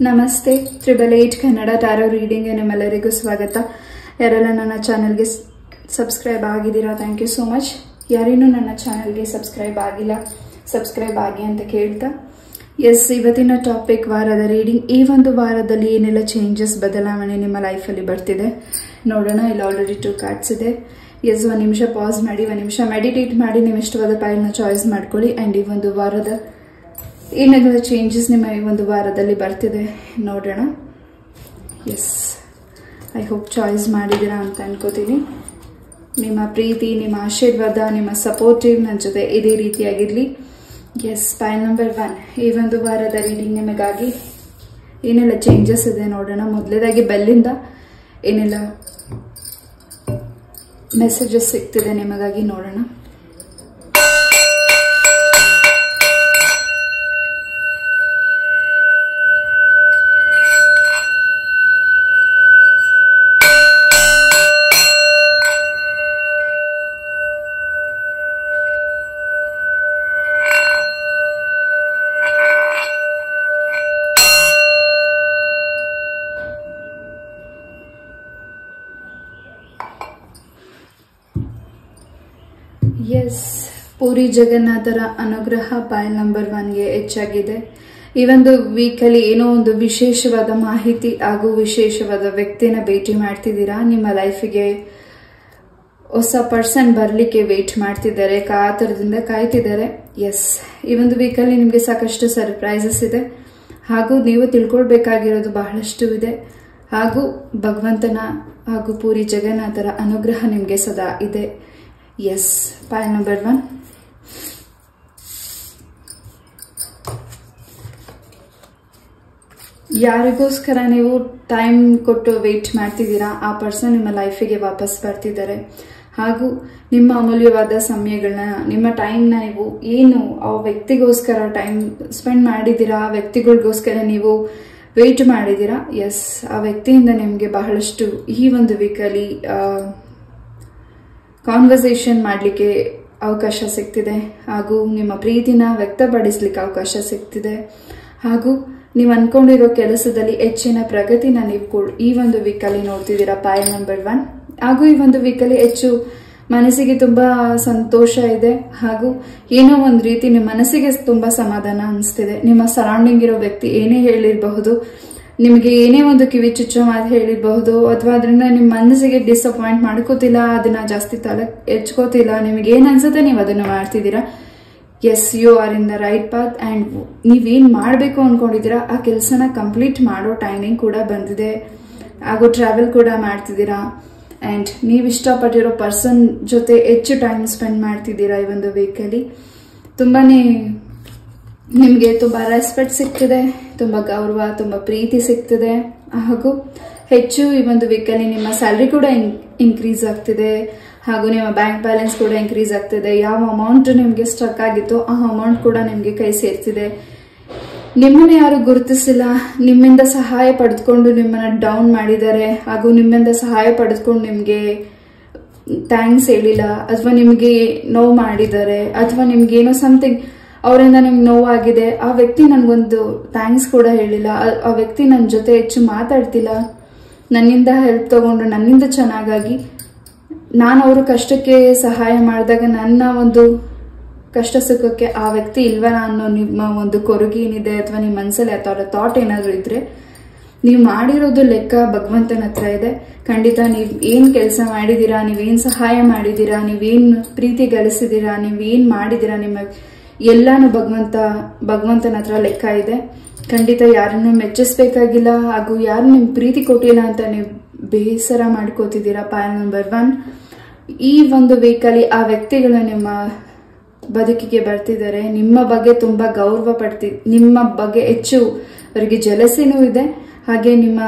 ನಮಸ್ತೆ. 888 ಕನ್ನಡ ಟಾರೋ ರೀಡಿಂಗ್ಗೆ ನಿಮ್ಮೆಲ್ಲರಿಗೂ ಸ್ವಾಗತ. ಯಾರೆಲ್ಲ ನನ್ನ ಚಾನಲ್ಗೆ ಸಬ್ಸ್ಕ್ರೈಬ್ ಆಗಿದ್ದೀರಾ, ಥ್ಯಾಂಕ್ ಯು ಸೋ ಮಚ್. ಯಾರೇನೂ ನನ್ನ ಚಾನಲ್ಗೆ ಸಬ್ಸ್ಕ್ರೈಬ್ ಆಗಿಲ್ಲ, ಸಬ್ಸ್ಕ್ರೈಬ್ ಆಗಿ ಅಂತ ಕೇಳ್ತಾ, ಇವತ್ತಿನ ಟಾಪಿಕ್ ವಾರದ ರೀಡಿಂಗ್. ಈ ಒಂದು ವಾರದಲ್ಲಿ ಏನೆಲ್ಲ ಚೇಂಜಸ್, ಬದಲಾವಣೆ ನಿಮ್ಮ ಲೈಫಲ್ಲಿ ಬರ್ತಿದೆ ನೋಡೋಣ. ಇಲ್ಲಿ ಆಲ್ರೆಡಿ 2 ಕಾರ್ಡ್ಸ್ ಇದೆ. ಒಂದು ನಿಮಿಷ ಪಾಸ್ ಮಾಡಿ, ಒಂದು ನಿಮಿಷ ಮೆಡಿಟೇಟ್ ಮಾಡಿ, ನೀವು ಇಷ್ಟವಾದ ಪೈಲ್ನ ಚಾಯ್ಸ್ ಮಾಡ್ಕೊಳ್ಳಿ. ಆ್ಯಂಡ್ ಈ ಒಂದು ವಾರದ ಏನೆಲ್ಲ ಚೇಂಜಸ್ ನಿಮ್ಮ ಈ ಒಂದು ವಾರದಲ್ಲಿ ಬರ್ತಿದೆ ನೋಡೋಣ. ಐ ಹೋಪ್ ಚಾಯ್ಸ್ ಮಾಡಿದ್ದೀರಾ ಅಂತ ಅನ್ಕೋತೀನಿ. ನಿಮ್ಮ ಪ್ರೀತಿ, ನಿಮ್ಮ ಆಶೀರ್ವಾದ, ನಿಮ್ಮ ಸಪೋರ್ಟಿವ್ ನನ್ನ ಜೊತೆ ಇದೇ ರೀತಿಯಾಗಿರಲಿ. ಪೈಲ್ ನಂಬರ್ 1, ಈ ಒಂದು ವಾರದ ರೀಡಿಂಗ್ ನಿಮಗಾಗಿ ಏನೆಲ್ಲ ಚೇಂಜಸ್ ಇದೆ ನೋಡೋಣ. ಮೊದಲೇದಾಗಿ ಬೆಲ್ಲಿಂದ ಏನೆಲ್ಲ ಮೆಸೇಜಸ್ ಸಿಗ್ತಿದೆ ನಿಮಗಾಗಿ ನೋಡೋಣ. ಪೂರಿ ಜಗನ್ನಾಥರ ಅನುಗ್ರಹ ಪೈಲ್ ನಂಬರ್ 1ಗೆ ಹೆಚ್ಚಾಗಿದೆ. ಈ ಒಂದು ವೀಕಲ್ಲಿ ಏನೋ ಒಂದು ವಿಶೇಷವಾದ ಮಾಹಿತಿ ಹಾಗೂ ವಿಶೇಷವಾದ ವ್ಯಕ್ತಿನ ಭೇಟಿ ಮಾಡ್ತಿದ್ದೀರಾ. ನಿಮ್ಮ ಲೈಫಿಗೆ ಹೊಸ ಪರ್ಸನ್ ಬರಲಿಕ್ಕೆ ವೇಟ್ ಮಾಡ್ತಿದ್ದಾರೆ, ಕಾತರದಿಂದ ಕಾಯ್ತಿದ್ದಾರೆ. ಈ ಒಂದು ವೀಕಲ್ಲಿ ನಿಮಗೆ ಸಾಕಷ್ಟು ಸರ್ಪ್ರೈಸಸ್ ಇದೆ ಹಾಗೂ ನೀವು ತಿಳ್ಕೊಳ್ಬೇಕಾಗಿರೋದು ಬಹಳಷ್ಟು ಇದೆ. ಹಾಗೂ ಭಗವಂತನ ಹಾಗೂ ಪೂರಿ ಜಗನ್ನಾಥರ ಅನುಗ್ರಹ ನಿಮಗೆ ಸದಾ ಇದೆ. ಪೈಲ್ ನಂಬರ್ 1. ಯಾರಿಗೋಸ್ಕರ ನೀವು ಟೈಮ್ ಕೊಟ್ಟು ವೇಟ್ ಮಾಡ್ತಿದ್ದೀರಾ, ಆ ಪರ್ಸನ್ ನಿಮ್ಮ ಲೈಫಿಗೆ ವಾಪಸ್ ಬರ್ತಿದ್ದಾರೆ. ಹಾಗೂ ನಿಮ್ಮ ಅಮೂಲ್ಯವಾದ ಸಮಯಗಳನ್ನ, ನಿಮ್ಮ ಟೈಮ್ನ ನೀವು ಏನು ಆ ವ್ಯಕ್ತಿಗೋಸ್ಕರ ಟೈಮ್ ಸ್ಪೆಂಡ್ ಮಾಡಿದ್ದೀರಾ, ಆ ವ್ಯಕ್ತಿಗಳಿಗೋಸ್ಕರ ನೀವು ವೇಟ್ ಮಾಡಿದ್ದೀರಾ. ಆ ವ್ಯಕ್ತಿಯಿಂದ ನಿಮಗೆ ಬಹಳಷ್ಟು ಈ ಒಂದು ವೀಕಲ್ಲಿ ಕಾನ್ವರ್ಸೇಷನ್ ಮಾಡಲಿಕ್ಕೆ ಅವಕಾಶ ಸಿಗ್ತಿದೆ. ಹಾಗೂ ನಿಮ್ಮ ಪ್ರೀತಿನ ವ್ಯಕ್ತಪಡಿಸ್ಲಿಕ್ಕೆ ಅವಕಾಶ ಸಿಗ್ತಿದೆ. ಹಾಗೂ ನೀವು ಅನ್ಕೊಂಡಿರೋ ಕೆಲಸದಲ್ಲಿ ಹೆಚ್ಚಿನ ಪ್ರಗತಿನ ನೀವು ಈ ಒಂದು ವೀಕಲ್ಲಿ ನೋಡ್ತಿದ್ದೀರಾ. ಪೈಲ್ ನಂಬರ್ 1. ಹಾಗೂ ಈ ಒಂದು ವೀಕಲ್ಲಿ ಹೆಚ್ಚು ಮನಸ್ಸಿಗೆ ತುಂಬಾ ಸಂತೋಷ ಇದೆ. ಹಾಗೂ ಏನೋ ಒಂದು ರೀತಿ ನಿಮ್ಮ ಮನಸ್ಸಿಗೆ ತುಂಬಾ ಸಮಾಧಾನ ಅನಿಸ್ತಿದೆ. ನಿಮ್ಮ ಸರೌಂಡಿಂಗ್ ಇರೋ ವ್ಯಕ್ತಿ ಏನೇ ಹೇಳಿರಬಹುದು, ನಿಮಗೆ ಏನೇ ಒಂದು ಕಿವಿ ಚುಚ್ಚೋ ಮಾತು ಹೇಳಿರಬಹುದು, ಅಥವಾ ಅದರಿಂದ ನಿಮ್ಮ ಮನಸ್ಸಿಗೆ ಡಿಸಪಾಯಿಂಟ್ ಮಾಡ್ಕೋತಿಲ್ಲ, ಅದನ್ನ ಜಾಸ್ತಿ ತಲೆ ಹೆಚ್ಕೋತಿಲ್ಲ, ನಿಮಗೆ ಏನ್ ಅನ್ಸುತ್ತೆ ನೀವು ಅದನ್ನ ಮಾಡ್ತಿದ್ದೀರಾ. You are in the right path. And ನೀವೇನ್ ಮಾಡಬೇಕು ಅನ್ಕೊಂಡಿದ್ದೀರಾ ಆ ಕೆಲಸನ ಕಂಪ್ಲೀಟ್ ಮಾಡೋ ಟೈಮಿಂಗ್ ಕೂಡ ಬಂದಿದೆ. ಹಾಗೂ ಟ್ರಾವೆಲ್ ಕೂಡ ಮಾಡ್ತಿದ್ದೀರಾ. ಅಂಡ್ ನೀವು ಇಷ್ಟಪಟ್ಟಿರೋ ಪರ್ಸನ್ ಜೊತೆ ಹೆಚ್ಚು ಟೈಮ್ ಸ್ಪೆಂಡ್ ಮಾಡ್ತಿದ್ದೀರಾ. ಈ ಒಂದು ವೀಕಲ್ಲಿ ತುಂಬಾನೇ ನಿಮಗೆ ತುಂಬಾ ರೆಸ್ಪೆಕ್ಟ್ ಸಿಗ್ತಿದೆ, ತುಂಬಾ ಗೌರವ, ತುಂಬಾ ಪ್ರೀತಿ ಸಿಗ್ತಿದೆ. ಹಾಗೂ ಹೆಚ್ಚು ಈ ಒಂದು ವೀಕಲ್ಲಿ ನಿಮ್ಮ ಸ್ಯಾಲ್ರಿ ಕೂಡ ಇನ್ಕ್ರೀಸ್ ಆಗ್ತಿದೆ. ಹಾಗೂ ನಿಮ್ಮ ಬ್ಯಾಂಕ್ ಬ್ಯಾಲೆನ್ಸ್ ಕೂಡ ಇನ್ಕ್ರೀಸ್ ಆಗ್ತಿದೆ. ಯಾವ ಅಮೌಂಟ್ ನಿಮಗೆ ಸ್ಟಕ್ ಆಗಿತ್ತು ಆ ಅಮೌಂಟ್ ಕೂಡ ನಿಮಗೆ ಕೈ ಸೇರ್ತಿದೆ. ನಿಮ್ಮನ್ನ ಯಾರು ಗುರುತಿಸಿಲ್ಲ, ನಿಮ್ಮಿಂದ ಸಹಾಯ ಪಡೆದುಕೊಂಡು ನಿಮ್ಮನ್ನ ಡೌನ್ ಮಾಡಿದ್ದಾರೆ. ಹಾಗೂ ನಿಮ್ಮಿಂದ ಸಹಾಯ ಪಡೆದುಕೊಂಡು ನಿಮ್ಗೆ ಥ್ಯಾಂಕ್ಸ್ ಹೇಳಿಲ್ಲ, ಅಥವಾ ನಿಮ್ಗೆ ನೋವು ಮಾಡಿದ್ದಾರೆ, ಅಥವಾ ನಿಮ್ಗೇನೋ ಸಮಥಿಂಗ್ ಅವರಿಂದ ನಿಮ್ಗೆ ನೋವಾಗಿದೆ. ಆ ವ್ಯಕ್ತಿ ನನ್ಗೊಂದು ಥ್ಯಾಂಕ್ಸ್ ಕೂಡ ಹೇಳಿಲ್ಲ. ಆ ವ್ಯಕ್ತಿ ನನ್ನ ಜೊತೆ ಹೆಚ್ಚು ಮಾತಾಡ್ತಿಲ್ಲ. ನನ್ನಿಂದ ಹೆಲ್ಪ್ ತಗೊಂಡು ನನ್ನಿಂದ ಚೆನ್ನಾಗಾಗಿ ನಾನು ಅವ್ರ ಕಷ್ಟಕ್ಕೆ ಸಹಾಯ ಮಾಡಿದಾಗ ನನ್ನ ಒಂದು ಕಷ್ಟ ಸುಖಕ್ಕೆ ಆ ವ್ಯಕ್ತಿ ಇಲ್ವನ ಅನ್ನೋ ನಿಮ್ಮ ಒಂದು ಕೊರಗೆ ಏನಿದೆ, ಅಥವಾ ನಿಮ್ಮ ಮನಸ್ಸಲ್ಲಿ ಅಥವಾ ಥಾಟ್ ಏನಾದ್ರು ಇದ್ರೆ, ನೀವು ಮಾಡಿರೋದು ಲೆಕ್ಕ ಭಗವಂತನ ಹತ್ರ ಇದೆ. ಖಂಡಿತ ನೀವು ಏನ್ ಕೆಲಸ ಮಾಡಿದೀರಾ, ನೀವೇನ್ ಸಹಾಯ ಮಾಡಿದೀರಾ, ನೀವೇನ್ ಪ್ರೀತಿ ಗಳಿಸಿದೀರಾ, ನೀವೇನ್ ಮಾಡಿದೀರಾ, ನಿಮ್ಮ ಎಲ್ಲಾನು ಭಗವಂತನ ಹತ್ರ ಲೆಕ್ಕ ಇದೆ. ಖಂಡಿತ ಯಾರನ್ನು ಮೆಚ್ಚಿಸ್ಬೇಕಾಗಿಲ್ಲ. ಹಾಗೂ ಯಾರು ನಿಮ್ಗೆ ಪ್ರೀತಿ ಕೊಟ್ಟಿಲ್ಲ ಅಂತ ನೀವು ಬೇಸರ ಮಾಡ್ಕೋತಿದ್ದೀರಾ. ಪೈಲ್ ನಂಬರ್ 1. ಈ ಒಂದು ವೀಕಲ್ಲಿ ಆ ವ್ಯಕ್ತಿಗಳು ನಿಮ್ಮ ಬದುಕಿಗೆ ಬರ್ತಿದ್ದಾರೆ. ನಿಮ್ಮ ಬಗ್ಗೆ ತುಂಬಾ ಗೌರವ ನಿಮ್ಮ ಬಗ್ಗೆ ಹೆಚ್ಚು ಅವರಿಗೆ ಜಲಸಿನೂ ಇದೆ. ಹಾಗೆ ನಿಮ್ಮ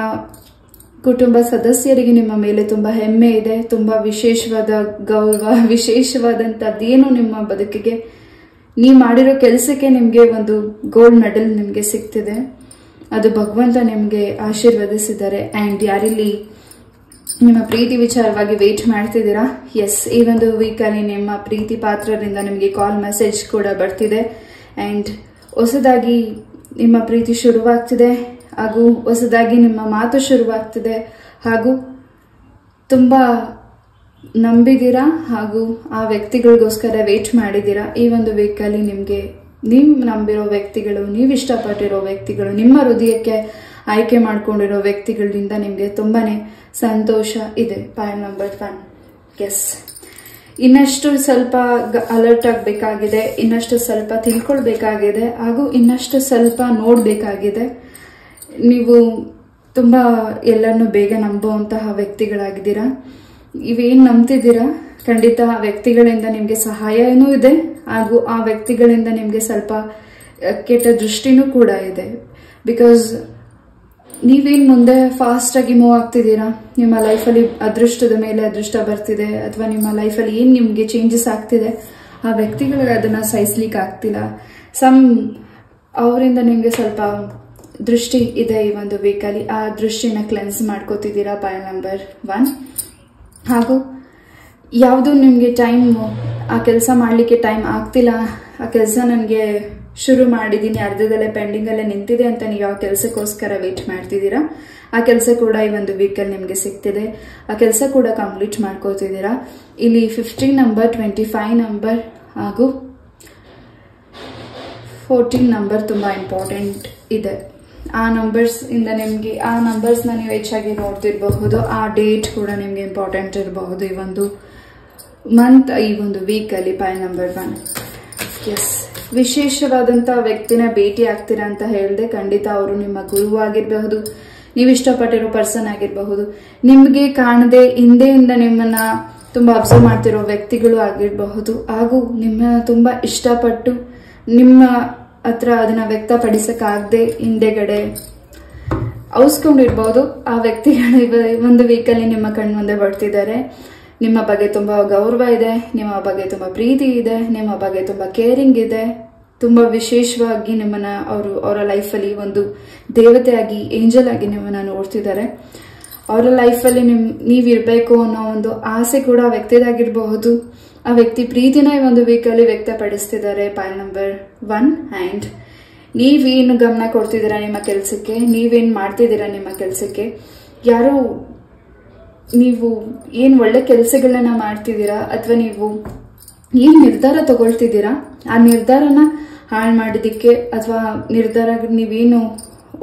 ಕುಟುಂಬ ಸದಸ್ಯರಿಗೆ ನಿಮ್ಮ ಮೇಲೆ ತುಂಬಾ ಹೆಮ್ಮೆ ಇದೆ. ತುಂಬಾ ವಿಶೇಷವಾದ ಗೌರವ, ವಿಶೇಷವಾದಂತದ್ದೇನು ನಿಮ್ಮ ಬದುಕಿಗೆ, ನೀವು ಮಾಡಿರೋ ಕೆಲಸಕ್ಕೆ ನಿಮ್ಗೆ ಒಂದು ಗೋಲ್ಡ್ ಮೆಡಲ್ ನಿಮ್ಗೆ ಸಿಗ್ತಿದೆ. ಅದು ಭಗವಂತ ನಿಮ್ಗೆ ಆಶೀರ್ವದಿಸಿದ್ದಾರೆ. ಅಂಡ್ ಯಾರಿಲ್ಲಿ ನಿಮ್ಮ ಪ್ರೀತಿ ವಿಚಾರವಾಗಿ ವೇಟ್ ಮಾಡ್ತಿದ್ದೀರಾ, ಈ ಒಂದು ವೀಕಲ್ಲಿ ನಿಮ್ಮ ಪ್ರೀತಿ ಪಾತ್ರರಿಂದ ನಿಮಗೆ ಕಾಲ್ ಮೆಸೇಜ್ ಕೂಡ ಬರ್ತಿದೆ. ಅಂಡ್ ಹೊಸದಾಗಿ ನಿಮ್ಮ ಪ್ರೀತಿ ಶುರುವಾಗ್ತಿದೆ ಹಾಗೂ ಹೊಸದಾಗಿ ನಿಮ್ಮ ಮಾತು ಶುರುವಾಗ್ತಿದೆ ಹಾಗೂ ತುಂಬಾ ನಂಬಿದ್ದೀರಾ ಹಾಗೂ ಆ ವ್ಯಕ್ತಿಗಳಿಗೋಸ್ಕರ ವೇಟ್ ಮಾಡಿದ್ದೀರಾ. ಈ ಒಂದು ವೀಕಲ್ಲಿ ನಿಮಗೆ ನೀವು ನಂಬಿರೋ ವ್ಯಕ್ತಿಗಳು, ನೀವು ಇಷ್ಟಪಟ್ಟಿರೋ ವ್ಯಕ್ತಿಗಳು, ನಿಮ್ಮ ಹೃದಯಕ್ಕೆ ಆಯ್ಕೆ ಮಾಡ್ಕೊಂಡಿರೋ ವ್ಯಕ್ತಿಗಳಿಂದ ನಿಮಗೆ ತುಂಬಾನೇ ಸಂತೋಷ ಇದೆ. Point number 1. ಎಸ್, ಇನ್ನಷ್ಟು ಸ್ವಲ್ಪ ಅಲರ್ಟ್ ಆಗಬೇಕಾಗಿದೆ, ಇನ್ನಷ್ಟು ಸ್ವಲ್ಪ ತಿಳ್ಕೊಳ್ಬೇಕಾಗಿದೆ ಹಾಗೂ ಇನ್ನಷ್ಟು ಸ್ವಲ್ಪ ನೋಡಬೇಕಾಗಿದೆ. ನೀವು ತುಂಬಾ ಎಲ್ಲರನ್ನೂ ಬೇಗ ನಂಬುವಂತಹ ವ್ಯಕ್ತಿಗಳಾಗಿದ್ದೀರಾ. ಇವೇನು ನಂಬ್ತಿದ್ದೀರಾ ಖಂಡಿತ ಆ ವ್ಯಕ್ತಿಗಳಿಂದ ನಿಮಗೆ ಸಹಾಯನೂ ಇದೆ ಹಾಗೂ ಆ ವ್ಯಕ್ತಿಗಳಿಂದ ನಿಮಗೆ ಸ್ವಲ್ಪ ಕೆಟ್ಟ ದೃಷ್ಟಿನೂ ಕೂಡ ಇದೆ. ಬಿಕಾಸ್ ನೀವೇನು ಮುಂದೆ ಫಾಸ್ಟ್ ಆಗಿ ಮೂವ್ ಆಗ್ತಿದ್ದೀರಾ, ನಿಮ್ಮ ಲೈಫಲ್ಲಿ ಅದೃಷ್ಟದ ಮೇಲೆ ಅದೃಷ್ಟ ಬರ್ತಿದೆ ಅಥವಾ ನಿಮ್ಮ ಲೈಫಲ್ಲಿ ಏನು ನಿಮಗೆ ಚೇಂಜಸ್ ಆಗ್ತಿದೆ, ಆ ವ್ಯಕ್ತಿಗಳಿಗೆ ಅದನ್ನ ಸಹಿಸ್ಲಿಕ್ಕೆ ಆಗ್ತಿಲ್ಲ. ಅವರಿಂದ ನಿಮಗೆ ಸ್ವಲ್ಪ ದೃಷ್ಟಿ ಇದೆ. ಈ ಒಂದು ವೀಕಲ್ಲಿ ಆ ದೃಷ್ಟಿನ ಕ್ಲೆನ್ಸ್ ಮಾಡ್ಕೋತಿದ್ದೀರಾ. Point number 1. ಹಾಗೂ ಯಾವುದು ನಿಮಗೆ ಟೈಮ್, ಆ ಕೆಲಸ ಮಾಡಲಿಕ್ಕೆ ಟೈಮ್ ಆಗ್ತಿಲ್ಲ, ಆ ಕೆಲಸ ನನಗೆ ಶುರು ಮಾಡಿದ್ದೀನಿ ಅರ್ಧದಲ್ಲೇ ಪೆಂಡಿಂಗಲ್ಲೇ ನಿಂತಿದೆ ಅಂತ ನೀವು ಯಾವ ಕೆಲಸಕ್ಕೋಸ್ಕರ ವೇಟ್ ಮಾಡ್ತಿದ್ದೀರಾ, ಆ ಕೆಲಸ ಕೂಡ ಈ ಒಂದು ವೀಕಲ್ಲಿ ನಿಮಗೆ ಸಿಗ್ತಿದೆ. ಆ ಕೆಲಸ ಕೂಡ ಕಂಪ್ಲೀಟ್ ಮಾಡ್ಕೋತಿದ್ದೀರಾ. ಇಲ್ಲಿ 15 ನಂಬರ್, 25 ನಂಬರ್ ಹಾಗೂ 14 ನಂಬರ್ ತುಂಬಾ ಇಂಪಾರ್ಟೆಂಟ್ ಇದೆ. ಆ ನಂಬರ್ಸ್ ಇಂದ ನಿಮಗೆ, ಆ ನಂಬರ್ಸ್ನ ನೀವು ಹೆಚ್ಚಾಗಿ ನೋಡ್ತಿರಬಹುದು. ಆ ಡೇಟ್ ಕೂಡ ನಿಮಗೆ ಇಂಪಾರ್ಟೆಂಟ್ ಇರಬಹುದು ಈ ಒಂದು ಮಂತ್, ಈ ಒಂದು ವೀಕಲ್ಲಿ. Point number 1. ಎಸ್, ವಿಶೇಷವಾದಂತಹ ವ್ಯಕ್ತಿನ ಭೇಟಿ ಆಗ್ತೀರಾ ಅಂತ ಹೇಳಿದೆ. ಖಂಡಿತ ಅವರು ನಿಮ್ಮ ಗುರು ಆಗಿರಬಹುದು, ನೀವು ಇಷ್ಟಪಟ್ಟಿರೋ ಪರ್ಸನ್ ಆಗಿರಬಹುದು, ನಿಮಗೆ ಕಾಣದೆ ಹಿಂದೆಯಿಂದ ನಿಮ್ಮನ್ನ ತುಂಬಾ ಅಬ್ಸರ್ವ್ ಮಾಡ್ತಿರೋ ವ್ಯಕ್ತಿಗಳು ಆಗಿರಬಹುದು ಹಾಗೂ ನಿಮ್ಮನ್ನ ತುಂಬಾ ಇಷ್ಟಪಟ್ಟು ನಿಮ್ಮ ಹತ್ರ ಅದನ್ನ ವ್ಯಕ್ತಪಡಿಸಕ್ಕಾಗದೆ ಹಿಂದೆಗಡೆ ಔಸ್ಕೊಂಡಿರ್ಬಹುದು. ಆ ವ್ಯಕ್ತಿಗಳು ಒಂದು ವೀಕಲ್ಲಿ ನಿಮ್ಮ ಕಣ್ಣು ಮುಂದೆ ಬರ್ತಿದ್ದಾರೆ. ನಿಮ್ಮ ಬಗ್ಗೆ ತುಂಬಾ ಗೌರವ ಇದೆ, ನಿಮ್ಮ ಬಗ್ಗೆ ತುಂಬಾ ಪ್ರೀತಿ ಇದೆ, ನಿಮ್ಮ ಬಗ್ಗೆ ತುಂಬಾ ಕೇರಿಂಗ್ ಇದೆ. ತುಂಬಾ ವಿಶೇಷವಾಗಿ ನಿಮ್ಮನ್ನ ಅವರ ಲೈಫಲ್ಲಿ ಒಂದು ದೇವತೆಯಾಗಿ, ಏಂಜಲ್ ಆಗಿ ನಿಮ್ಮನ್ನ ನೋಡ್ತಿದ್ದಾರೆ. ಅವರ ಲೈಫಲ್ಲಿ ನೀವಿರ್ಬೇಕು ಅನ್ನೋ ಒಂದು ಆಸೆ ಕೂಡ ಆ ವ್ಯಕ್ತಿದಾಗಿರಬಹುದು. ಆ ವ್ಯಕ್ತಿ ಪ್ರೀತಿನ ಈ ಒಂದು ವೀಕಲ್ಲಿ ವ್ಯಕ್ತಪಡಿಸ್ತಿದ್ದಾರೆ. Point number 1. ಆ್ಯಂಡ್ ನೀವೇನು ಗಮನ ಕೊಡ್ತಿದ್ದೀರಾ ನಿಮ್ಮ ಕೆಲಸಕ್ಕೆ, ನೀವೇನು ಮಾಡ್ತಿದ್ದೀರಾ ನಿಮ್ಮ ಕೆಲಸಕ್ಕೆ, ಯಾರು ನೀವು ಏನು ಒಳ್ಳೆ ಕೆಲಸಗಳನ್ನ ಮಾಡ್ತಿದ್ದೀರಾ ಅಥವಾ ನೀವು ಏನು ನಿರ್ಧಾರ ತಗೊಳ್ತಿದ್ದೀರಾ, ಆ ನಿರ್ಧಾರನ ಹಾಳು ಮಾಡೋದಕ್ಕೆ ಅಥವಾ ನಿರ್ಧಾರ ನೀವೇನು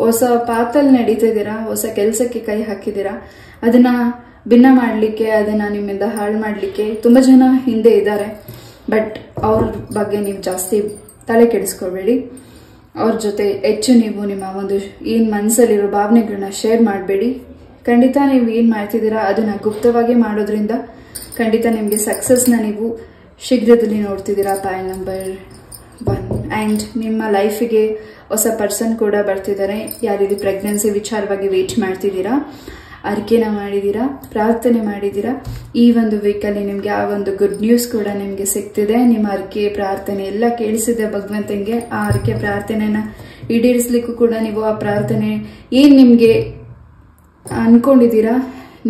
ಹೊಸ ಪಾತಲ್ಲಿ ನಡೀತಿದ್ದೀರಾ, ಹೊಸ ಕೆಲಸಕ್ಕೆ ಕೈ ಹಾಕಿದ್ದೀರಾ, ಅದನ್ನ ಭಿನ್ನ ಮಾಡಲಿಕ್ಕೆ, ಅದನ್ನ ನಿಮ್ಮಿಂದ ಹಾಳು ಮಾಡಲಿಕ್ಕೆ ತುಂಬಾ ಜನ ಹಿಂದೆ ಇದ್ದಾರೆ. ಬಟ್ ಅವ್ರ ಬಗ್ಗೆ ನೀವು ಜಾಸ್ತಿ ತಲೆ ಕೆಡಿಸ್ಕೋಬೇಡಿ. ಅವ್ರ ಜೊತೆ ಹೆಚ್ಚು ನೀವು ನಿಮ್ಮ ಒಂದು ಏನು ಮನಸ್ಸಲ್ಲಿರೋ ಭಾವನೆಗಳನ್ನ ಶೇರ್ ಮಾಡಬೇಡಿ. ಖಂಡಿತ ನೀವು ಏನು ಮಾಡ್ತಿದ್ದೀರಾ ಅದನ್ನ ಗುಪ್ತವಾಗಿ ಮಾಡೋದ್ರಿಂದ ಖಂಡಿತ ನಿಮಗೆ ಸಕ್ಸಸ್ನ ನೀವು ಶೀಘ್ರದಲ್ಲಿ ನೋಡ್ತಿದ್ದೀರಾ. Point number 1. ಆ್ಯಂಡ್ ನಿಮ್ಮ ಲೈಫಿಗೆ ಹೊಸ ಪರ್ಸನ್ ಕೂಡ ಬರ್ತಿದ್ದಾರೆ. ಯಾರಿಲ್ಲಿ ಪ್ರೆಗ್ನೆನ್ಸಿ ವಿಚಾರವಾಗಿ ವೇಟ್ ಮಾಡ್ತಿದ್ದೀರಾ, ಅರಿಕೆನ ಮಾಡಿದ್ದೀರಾ, ಪ್ರಾರ್ಥನೆ ಮಾಡಿದ್ದೀರಾ, ಈ ಒಂದು ವೀಕಲ್ಲಿ ನಿಮಗೆ ಆ ಒಂದು ಗುಡ್ ನ್ಯೂಸ್ ಕೂಡ ನಿಮಗೆ ಸಿಗ್ತಿದೆ. ನಿಮ್ಮ ಅರಿಕೆ ಪ್ರಾರ್ಥನೆ ಎಲ್ಲ ಕೇಳಿಸಿದೆ ಭಗವಂತನಿಗೆ. ಆ ಅರಿಕೆ ಪ್ರಾರ್ಥನೆನ ಈಡೇರಿಸಲಿಕ್ಕೂ ಕೂಡ ನೀವು ಆ ಪ್ರಾರ್ಥನೆ ಏನು ನಿಮಗೆ ಅನ್ಕೊಂಡಿದ್ದೀರಾ,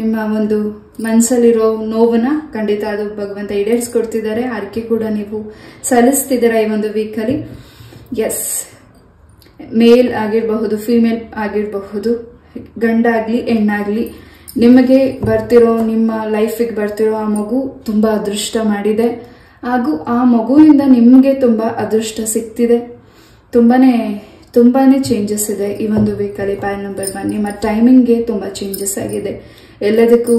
ನಿಮ್ಮ ಒಂದು ಮನಸ್ಸಲ್ಲಿರೋ ನೋವನ್ನ ಖಂಡಿತ ಅದು ಭಗವಂತ ಈಡೇರಿಸ್ಕೊಡ್ತಿದ್ದಾರೆ. ಅರಿಕೆ ಕೂಡ ನೀವು ಸಲ್ಲಿಸ್ತಿದ್ದೀರಾ ಈ ಒಂದು ವೀಕಲ್ಲಿ. ಎಸ್, ಮೇಲ್ ಆಗಿರಬಹುದು, ಫಿಮೇಲ್ ಆಗಿರಬಹುದು, ಗಂಡಾಗ್ಲಿ ಹೆಣ್ಣಾಗ್ಲಿ, ನಿಮಗೆ ಬರ್ತಿರೋ, ನಿಮ್ಮ ಲೈಫಿಗೆ ಬರ್ತಿರೋ ಆ ಮಗು ತುಂಬಾ ಅದೃಷ್ಟ ಮಾಡಿದೆ ಹಾಗೂ ಆ ಮಗುವಿಂದ ನಿಮಗೆ ತುಂಬಾ ಅದೃಷ್ಟ ಸಿಗ್ತಿದೆ. ತುಂಬಾನೇ ಚೇಂಜಸ್ ಇದೆ ಈ ಒಂದು ವೀಕಲ್ಲಿ. Point number 1. ನಿಮ್ಮ ಟೈಮಿಂಗ್ಗೆ ತುಂಬಾ ಚೇಂಜಸ್ ಆಗಿದೆ. ಎಲ್ಲದಕ್ಕೂ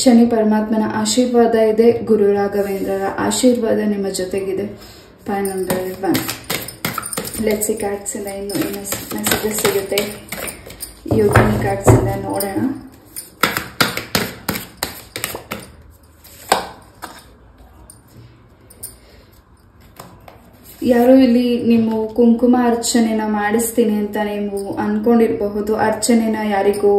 ಶನಿ ಪರಮಾತ್ಮನ ಆಶೀರ್ವಾದ ಇದೆ, ಗುರು ರಾಘವೇಂದ್ರರ ಆಶೀರ್ವಾದ ನಿಮ್ಮ ಜೊತೆಗಿದೆ. Point number 1. ಲೆಟ್ಸಿ ಕಾರ್ಡ್ಸ್ ಇಂದ ಇನ್ನು ಏನು ಮೆಸೇಜಸ್ ಸಿಗುತ್ತೆ ಯೋಗಿನಿ ಕಾರ್ಡ್ಸ್ ಇಂದ ನೋಡೋಣ. ಯಾರು ಇಲ್ಲಿ ನೀವು ಕುಂಕುಮ ಅರ್ಚನೆನ ಮಾಡಿಸ್ತೀನಿ ಅಂತ ನೀವು ಅನ್ಕೊಂಡಿರಬಹುದು. ಅರ್ಚನೆನ ಯಾರಿಗೂ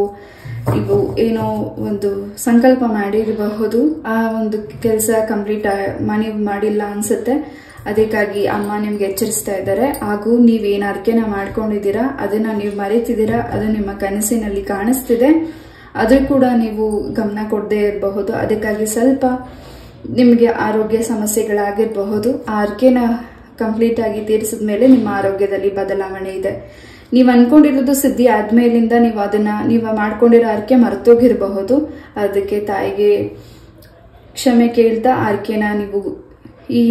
ನೀವು ಏನೋ ಒಂದು ಸಂಕಲ್ಪ ಮಾಡಿರಬಹುದು. ಆ ಒಂದು ಕೆಲಸ ಕಂಪ್ಲೀಟ್ ಮಾಡಿಲ್ಲ ಅನ್ಸುತ್ತೆ. ಅದಕ್ಕಾಗಿ ಅಮ್ಮ ನಿಮ್ಗೆ ಎಚ್ಚರಿಸ್ತಾ ಇದ್ದಾರೆ. ಹಾಗೂ ನೀವೇನು ಅರ್ಕೆನ ಮಾಡ್ಕೊಂಡಿದ್ದೀರಾ ಅದನ್ನ ನೀವು ಮರೀತಿದ್ದೀರಾ, ಅದು ನಿಮ್ಮ ಕನಸಿನಲ್ಲಿ ಕಾಣಿಸ್ತಿದೆ, ಅದು ಕೂಡ ನೀವು ಗಮನ ಕೊಡದೇ ಇರಬಹುದು. ಅದಕ್ಕಾಗಿ ಸ್ವಲ್ಪ ನಿಮಗೆ ಆರೋಗ್ಯ ಸಮಸ್ಯೆಗಳಾಗಿರಬಹುದು. ಆ ಅರ್ಕೆನ ಕಂಪ್ಲೀಟ್ ಆಗಿ ತೀರಿಸಿದ ಮೇಲೆ ನಿಮ್ಮ ಆರೋಗ್ಯದಲ್ಲಿ ಬದಲಾವಣೆ ಇದೆ. ನೀವು ಅನ್ಕೊಂಡಿರೋದು ಸಿದ್ಧಿ ಆದ್ಮೇಲಿಂದ ನೀವು ಮಾಡ್ಕೊಂಡಿರೋ ಆರ್ಕೆ ಮರ್ತೋಗಿರಬಹುದು. ಅದಕ್ಕೆ ತಾಯಿಗೆ ಕ್ಷಮೆ ಕೇಳ್ತಾ ಆರ್ಕೆನ ನೀವು ಈ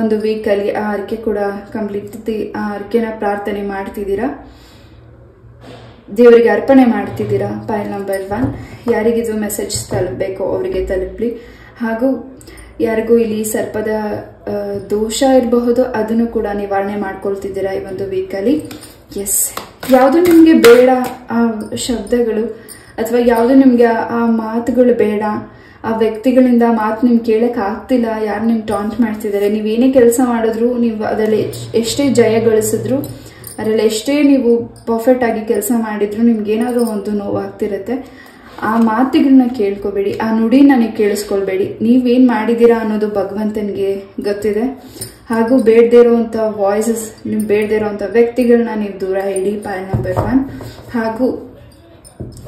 ಒಂದು ವೀಕಲ್ಲಿ ಆ ಆರ್ಕೆ ಕೂಡ ಕಂಪ್ಲೀಟ್ ಆ ಆರ್ಕೆನ ಪ್ರಾರ್ಥನೆ ಮಾಡ್ತಿದ್ದೀರಾ, ದೇವರಿಗೆ ಅರ್ಪಣೆ ಮಾಡ್ತಿದ್ದೀರಾ. ಫೈಲ್ ನಂಬರ್ 1 ಯಾರಿಗಿದು ಮೆಸೇಜ್ ತಲುಪಬೇಕೋ ಅವರಿಗೆ ತಲುಪಲಿ. ಹಾಗೂ ಯಾರಿಗೂ ಇಲ್ಲಿ ಸರ್ಪದ ದೋಷ ಇರಬಹುದು, ಅದನ್ನು ಕೂಡ ನಿವಾರಣೆ ಮಾಡ್ಕೊಳ್ತಿದ್ದೀರಾ ಈ ಒಂದು ವೀಕಲ್ಲಿ. ಎಸ್, ಯಾವುದು ನಿಮಗೆ ಬೇಡ ಆ ಶಬ್ದಗಳು ಅಥವಾ ಯಾವುದು ನಿಮಗೆ ಆ ಮಾತುಗಳು ಬೇಡ, ಆ ವ್ಯಕ್ತಿಗಳಿಂದ ಮಾತು ನಿಮ್ಗೆ ಕೇಳಕ್ ಆಗ್ತಿಲ್ಲ, ಯಾರು ನಿಮ್ಗೆ ಟಾಂಟ್ ಮಾಡ್ತಿದ್ದಾರೆ, ನೀವೇನೇ ಕೆಲಸ ಮಾಡಿದ್ರು, ನೀವು ಅದರಲ್ಲಿ ಎಷ್ಟೇ ಜಯ ಗಳಿಸಿದ್ರು, ಅದರಲ್ಲಿ ಎಷ್ಟೇ ನೀವು ಪರ್ಫೆಕ್ಟ್ ಆಗಿ ಕೆಲಸ ಮಾಡಿದ್ರು ನಿಮ್ಗೇನಾದ್ರೂ ಒಂದು ನೋವಾಗ್ತಿರತ್ತೆ. ಆ ಮಾತುಗಳನ್ನ ಕೇಳ್ಕೊಬೇಡಿ, ಆ ನುಡಿನ ನೀವು ಕೇಳಿಸ್ಕೊಳ್ಬೇಡಿ. ನೀವೇನ್ ಮಾಡಿದೀರಾ ಅನ್ನೋದು ಭಗವಂತನಿಗೆ ಗೊತ್ತಿದೆ. ಹಾಗೂ ಬೇಡದೇ ಇರುವಂತ ವಾಯ್ಸಸ್, ನೀವು ಬೇಡದೇ ಇರುವಂತ ವ್ಯಕ್ತಿಗಳನ್ನ ನೀವು ದೂರ ಇಡಿ. ಫೈಲ್ ನಂಬರ್ 1 ಹಾಗೂ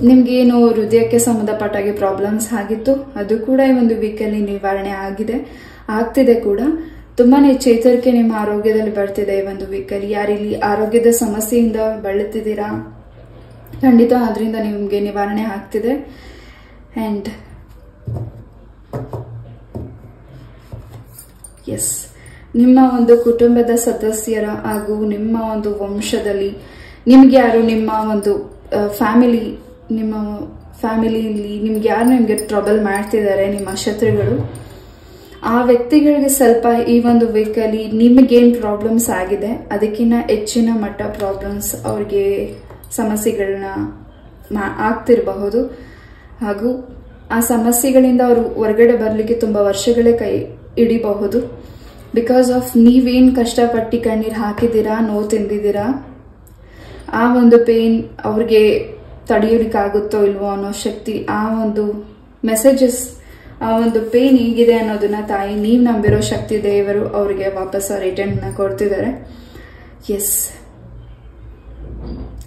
ನಿಮ್ಗೇನು ಹೃದಯಕ್ಕೆ ಸಂಬಂಧಪಟ್ಟಾಗೆ ಪ್ರಾಬ್ಲಮ್ಸ್ ಆಗಿತ್ತು, ಅದು ಕೂಡ ಈ ಒಂದು ವೀಕಲ್ಲಿ ನಿವಾರಣೆ ಆಗ್ತಿದೆ ಕೂಡ. ತುಂಬಾನೇ ಚೇತರಿಕೆ ನಿಮ್ಮ ಆರೋಗ್ಯದಲ್ಲಿ ಬರ್ತಿದೆ ಈ ಒಂದು ವೀಕಲ್ಲಿ. ಯಾರಿಲ್ಲಿ ಆರೋಗ್ಯದ ಸಮಸ್ಯೆಯಿಂದ ಬಳಲ್ತಿದ್ದೀರಾ, ಖಂಡಿತ ಅದರಿಂದ ನಿಮ್ಗೆ ನಿವಾರಣೆ ಆಗ್ತಿದೆ. ಅಂಡ್ ಎಸ್, ನಿಮ್ಮ ಒಂದು ಕುಟುಂಬದ ಸದಸ್ಯರ ಹಾಗೂ ನಿಮ್ಮ ಒಂದು ವಂಶದಲ್ಲಿ ನಿಮ್ಗೆ ಯಾರು ನಿಮ್ಮ ಒಂದು ಫ್ಯಾಮಿಲಿಯಲ್ಲಿ ನಿಮ್ಗೆ ಯಾರು ನಿಮ್ಗೆ ಟ್ರಬಲ್ ಮಾಡ್ತಿದ್ದಾರೆ, ನಿಮ್ಮ ಶತ್ರುಗಳು, ಆ ವ್ಯಕ್ತಿಗಳಿಗೆ ಸ್ವಲ್ಪ ಈ ಒಂದು ವೀಕಲ್ಲಿ ನಿಮಗೇನ್ ಪ್ರಾಬ್ಲಮ್ಸ್ ಆಗಿದೆ ಅದಕ್ಕಿಂತ ಹೆಚ್ಚಿನ ಮಟ್ಟ ಪ್ರಾಬ್ಲಮ್ಸ್ ಅವ್ರಿಗೆ ಸಮಸ್ಯೆಗಳನ್ನ ಆಗ್ತಿರಬಹುದು. ಹಾಗೂ ಆ ಸಮಸ್ಯೆಗಳಿಂದ ಅವರು ಹೊರಗಡೆ ಬರಲಿಕ್ಕೆ ತುಂಬಾ ವರ್ಷಗಳೇ ಕೈ ಹಿಡಿಬಹುದು. ಬಿಕಾಸ್ ಆಫ್ ನೀವೇನ್ ಕಷ್ಟಪಟ್ಟು ಕಣ್ಣೀರು ಹಾಕಿದ್ದೀರಾ, ನೋವು ತಿಂದಿದ್ದೀರಾ, ಆ ಒಂದು ಪೇನ್ ಅವ್ರಿಗೆ ತಡೆಯೋಲಿಕ್ಕಾಗುತ್ತೋ ಇಲ್ವೋ ಅನ್ನೋ ಶಕ್ತಿ, ಆ ಒಂದು ಮೆಸೇಜಸ್, ಆ ಒಂದು ಪೇನ್ ಹೇಗಿದೆ ಅನ್ನೋದನ್ನ ತಾಯಿ ನೀವು ನಂಬಿರೋ ಶಕ್ತಿ ದೇವರು ಅವ್ರಿಗೆ ವಾಪಸ್ ರಿಟರ್ನ್ ಕೊಡ್ತಿದ್ದಾರೆ. ಎಸ್,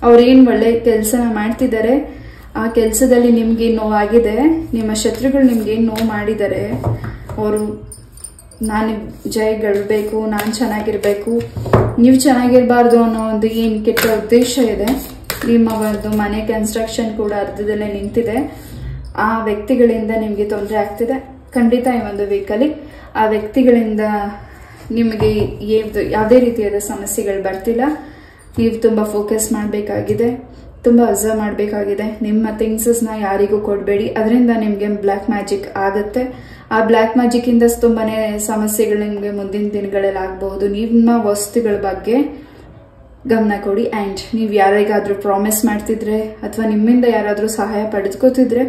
ಅವ್ರೇನ್ ಒಳ್ಳೆ ಕೆಲಸನ ಮಾಡ್ತಿದ್ದಾರೆ, ಆ ಕೆಲಸದಲ್ಲಿ ನಿಮ್ಗೆ ನೋವಾಗಿದೆ, ನಿಮ್ಮ ಶತ್ರುಗಳು ನಿಮ್ಗೆ ನೋವು ಮಾಡಿದ್ದಾರೆ, ಅವರು ನಾನು ಜಯಗಳಬೇಕು, ನಾನು ಚೆನ್ನಾಗಿರ್ಬೇಕು, ನೀವು ಚೆನ್ನಾಗಿರ್ಬಾರ್ದು ಅನ್ನೋ ಒಂದು ಏನ್ ಕೆಟ್ಟ ಉದ್ದೇಶ ಇದೆ. ನಿಮ್ಮ ಒಂದು ಮನೆ ಕನ್ಸ್ಟ್ರಕ್ಷನ್ ಕೂಡ ಅರ್ಧದಲ್ಲೇ ನಿಂತಿದೆ. ಆ ವ್ಯಕ್ತಿಗಳಿಂದ ನಿಮ್ಗೆ ತೊಂದರೆ ಆಗ್ತಿದೆ. ಖಂಡಿತ ಈ ಒಂದು ವೀಕಲ್ಲಿ ಆ ವ್ಯಕ್ತಿಗಳಿಂದ ನಿಮಗೆ ಯಾವುದೇ ರೀತಿಯಾದ ಸಮಸ್ಯೆಗಳು ಬರ್ತಿಲ್ಲ. ನೀವು ತುಂಬಾ ಫೋಕಸ್ ಮಾಡಬೇಕಾಗಿದೆ, ತುಂಬಾ ಅಬ್ಸರ್ವ್ ಮಾಡಬೇಕಾಗಿದೆ. ನಿಮ್ಮ ಥಿಂಗ್ಸಸ್ನ ಯಾರಿಗೂ ಕೊಡಬೇಡಿ, ಅದರಿಂದ ನಿಮ್ಗೆ ಬ್ಲ್ಯಾಕ್ ಮ್ಯಾಜಿಕ್ ಆಗುತ್ತೆ. ಆ ಬ್ಲ್ಯಾಕ್ ಮ್ಯಾಜಿಕ್ ಇಂದ ತುಂಬಾನೇ ಸಮಸ್ಯೆಗಳು ನಿಮ್ಗೆ ಮುಂದಿನ ದಿನಗಳಲ್ಲಿ ಆಗಬಹುದು. ನಿಮ್ಮ ವಸ್ತುಗಳ ಬಗ್ಗೆ ಗಮನ ಕೊಡಿ. ಅಂಡ್ ನೀವು ಯಾರಿಗಾದ್ರೂ ಪ್ರಾಮಿಸ್ ಮಾಡ್ತಿದ್ರೆ ಅಥವಾ ನಿಮ್ಮಿಂದ ಯಾರಾದ್ರೂ ಸಹಾಯ ಪಡೆದುಕೋತಿದ್ರೆ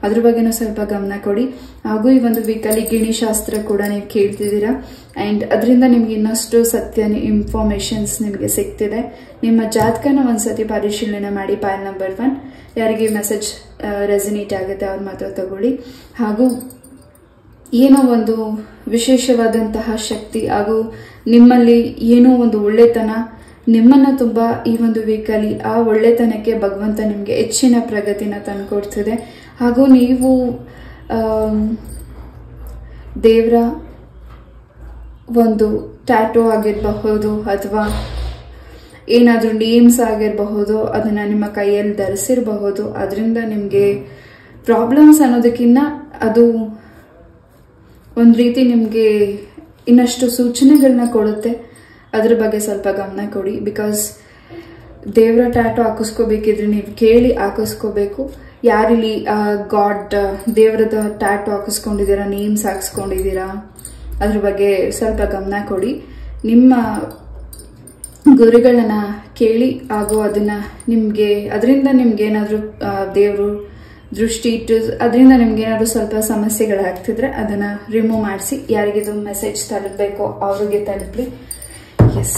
ಅದ್ರ ಬಗ್ಗೆನೂ ಸ್ವಲ್ಪ ಗಮನ ಕೊಡಿ. ಹಾಗೂ ಈ ಒಂದು ವೀಕಲ್ಲಿ ಗಿಣಿಶಾಸ್ತ್ರ ಕೂಡ ನೀವು ಕೇಳ್ತಿದ್ದೀರಾ. ಅಂಡ್ ಅದರಿಂದ ನಿಮ್ಗೆ ಇನ್ನಷ್ಟು ಸತ್ಯ ಇನ್ಫಾರ್ಮೇಶನ್ಸ್ ನಿಮ್ಗೆ ಸಿಗ್ತಿದೆ. ನಿಮ್ಮ ಜಾತಕನ ಒಂದ್ಸತಿ ಪರಿಶೀಲನೆ ಮಾಡಿ. ಫೈಲ್ ನಂಬರ್ 1 ಯಾರಿಗೆ ಮೆಸೇಜ್ ರೆಸಿನೇಟ್ ಆಗುತ್ತೆ ಅವ್ರು ಮಾತ್ರ ತಗೊಳ್ಳಿ. ಹಾಗೂ ಏನೋ ಒಂದು ವಿಶೇಷವಾದಂತಹ ಶಕ್ತಿ ಹಾಗೂ ನಿಮ್ಮಲ್ಲಿ ಏನೋ ಒಂದು ಒಳ್ಳೆತನ ನಿಮ್ಮನ್ನ ತುಂಬಾ ಈ ಒಂದು ವೀಕಲ್ಲಿ ಆ ಒಳ್ಳೆತನಕ್ಕೆ ಭಗವಂತ ನಿಮ್ಗೆ ಹೆಚ್ಚಿನ ಪ್ರಗತಿನ ತಂದುಕೊಡ್ತಿದೆ. ಹಾಗೂ ನೀವು ದೇವರ ಒಂದು ಟ್ಯಾಟೋ ಆಗಿರಬಹುದು ಅಥವಾ ಏನಾದ್ರೂ ನೇಮ್ಸ್ ಆಗಿರಬಹುದು, ಅದನ್ನ ನಿಮ್ಮ ಕೈಯಲ್ಲಿ ಧರಿಸಿರಬಹುದು. ಅದರಿಂದ ನಿಮ್ಗೆ ಪ್ರಾಬ್ಲಮ್ಸ್ ಅನ್ನೋದಕ್ಕಿಂತ ಅದು ಒಂದ್ ರೀತಿ ನಿಮ್ಗೆ ಇನ್ನಷ್ಟು ಸೂಚನೆಗಳನ್ನ ಕೊಡುತ್ತೆ. ಅದ್ರ ಬಗ್ಗೆ ಸ್ವಲ್ಪ ಗಮನ ಕೊಡಿ. ಬಿಕಾಸ್ ದೇವರ ಟ್ಯಾಟೋ ಹಾಕಿಸ್ಕೋಬೇಕಿದ್ರೆ ನೀವು ಕೇಳಿ ಹಾಕಿಸ್ಕೋಬೇಕು. ಯಾರಿಲ್ಲಿ ಗಾಡ್ ದೇವರದ ಟ್ಯಾಟೋ ಹಾಕಿಸ್ಕೊಂಡಿದ್ದೀರಾ, ನೇಮ್ಸ್ ಹಾಕಿಸ್ಕೊಂಡಿದ್ದೀರಾ, ಅದ್ರ ಬಗ್ಗೆ ಸ್ವಲ್ಪ ಗಮನ ಕೊಡಿ. ನಿಮ್ಮ ಗುರುಗಳನ್ನ ಕೇಳಿ ಹಾಗೂ ಅದರಿಂದ ನಿಮ್ಗೆ ಏನಾದ್ರೂ ದೇವರು ದೃಷ್ಟಿ ಇಟ್ಟು ಅದರಿಂದ ನಿಮ್ಗೆ ಏನಾದ್ರು ಸ್ವಲ್ಪ ಸಮಸ್ಯೆಗಳಾಗ್ತಿದ್ರೆ ಅದನ್ನ ರಿಮೂವ್ ಮಾಡಿಸಿ. ಯಾರಿಗಿದು ಮೆಸೇಜ್ ತಲುಪಬೇಕೋ ಅವ್ರಿಗೆ ತಲುಪಲಿ. ಎಸ್,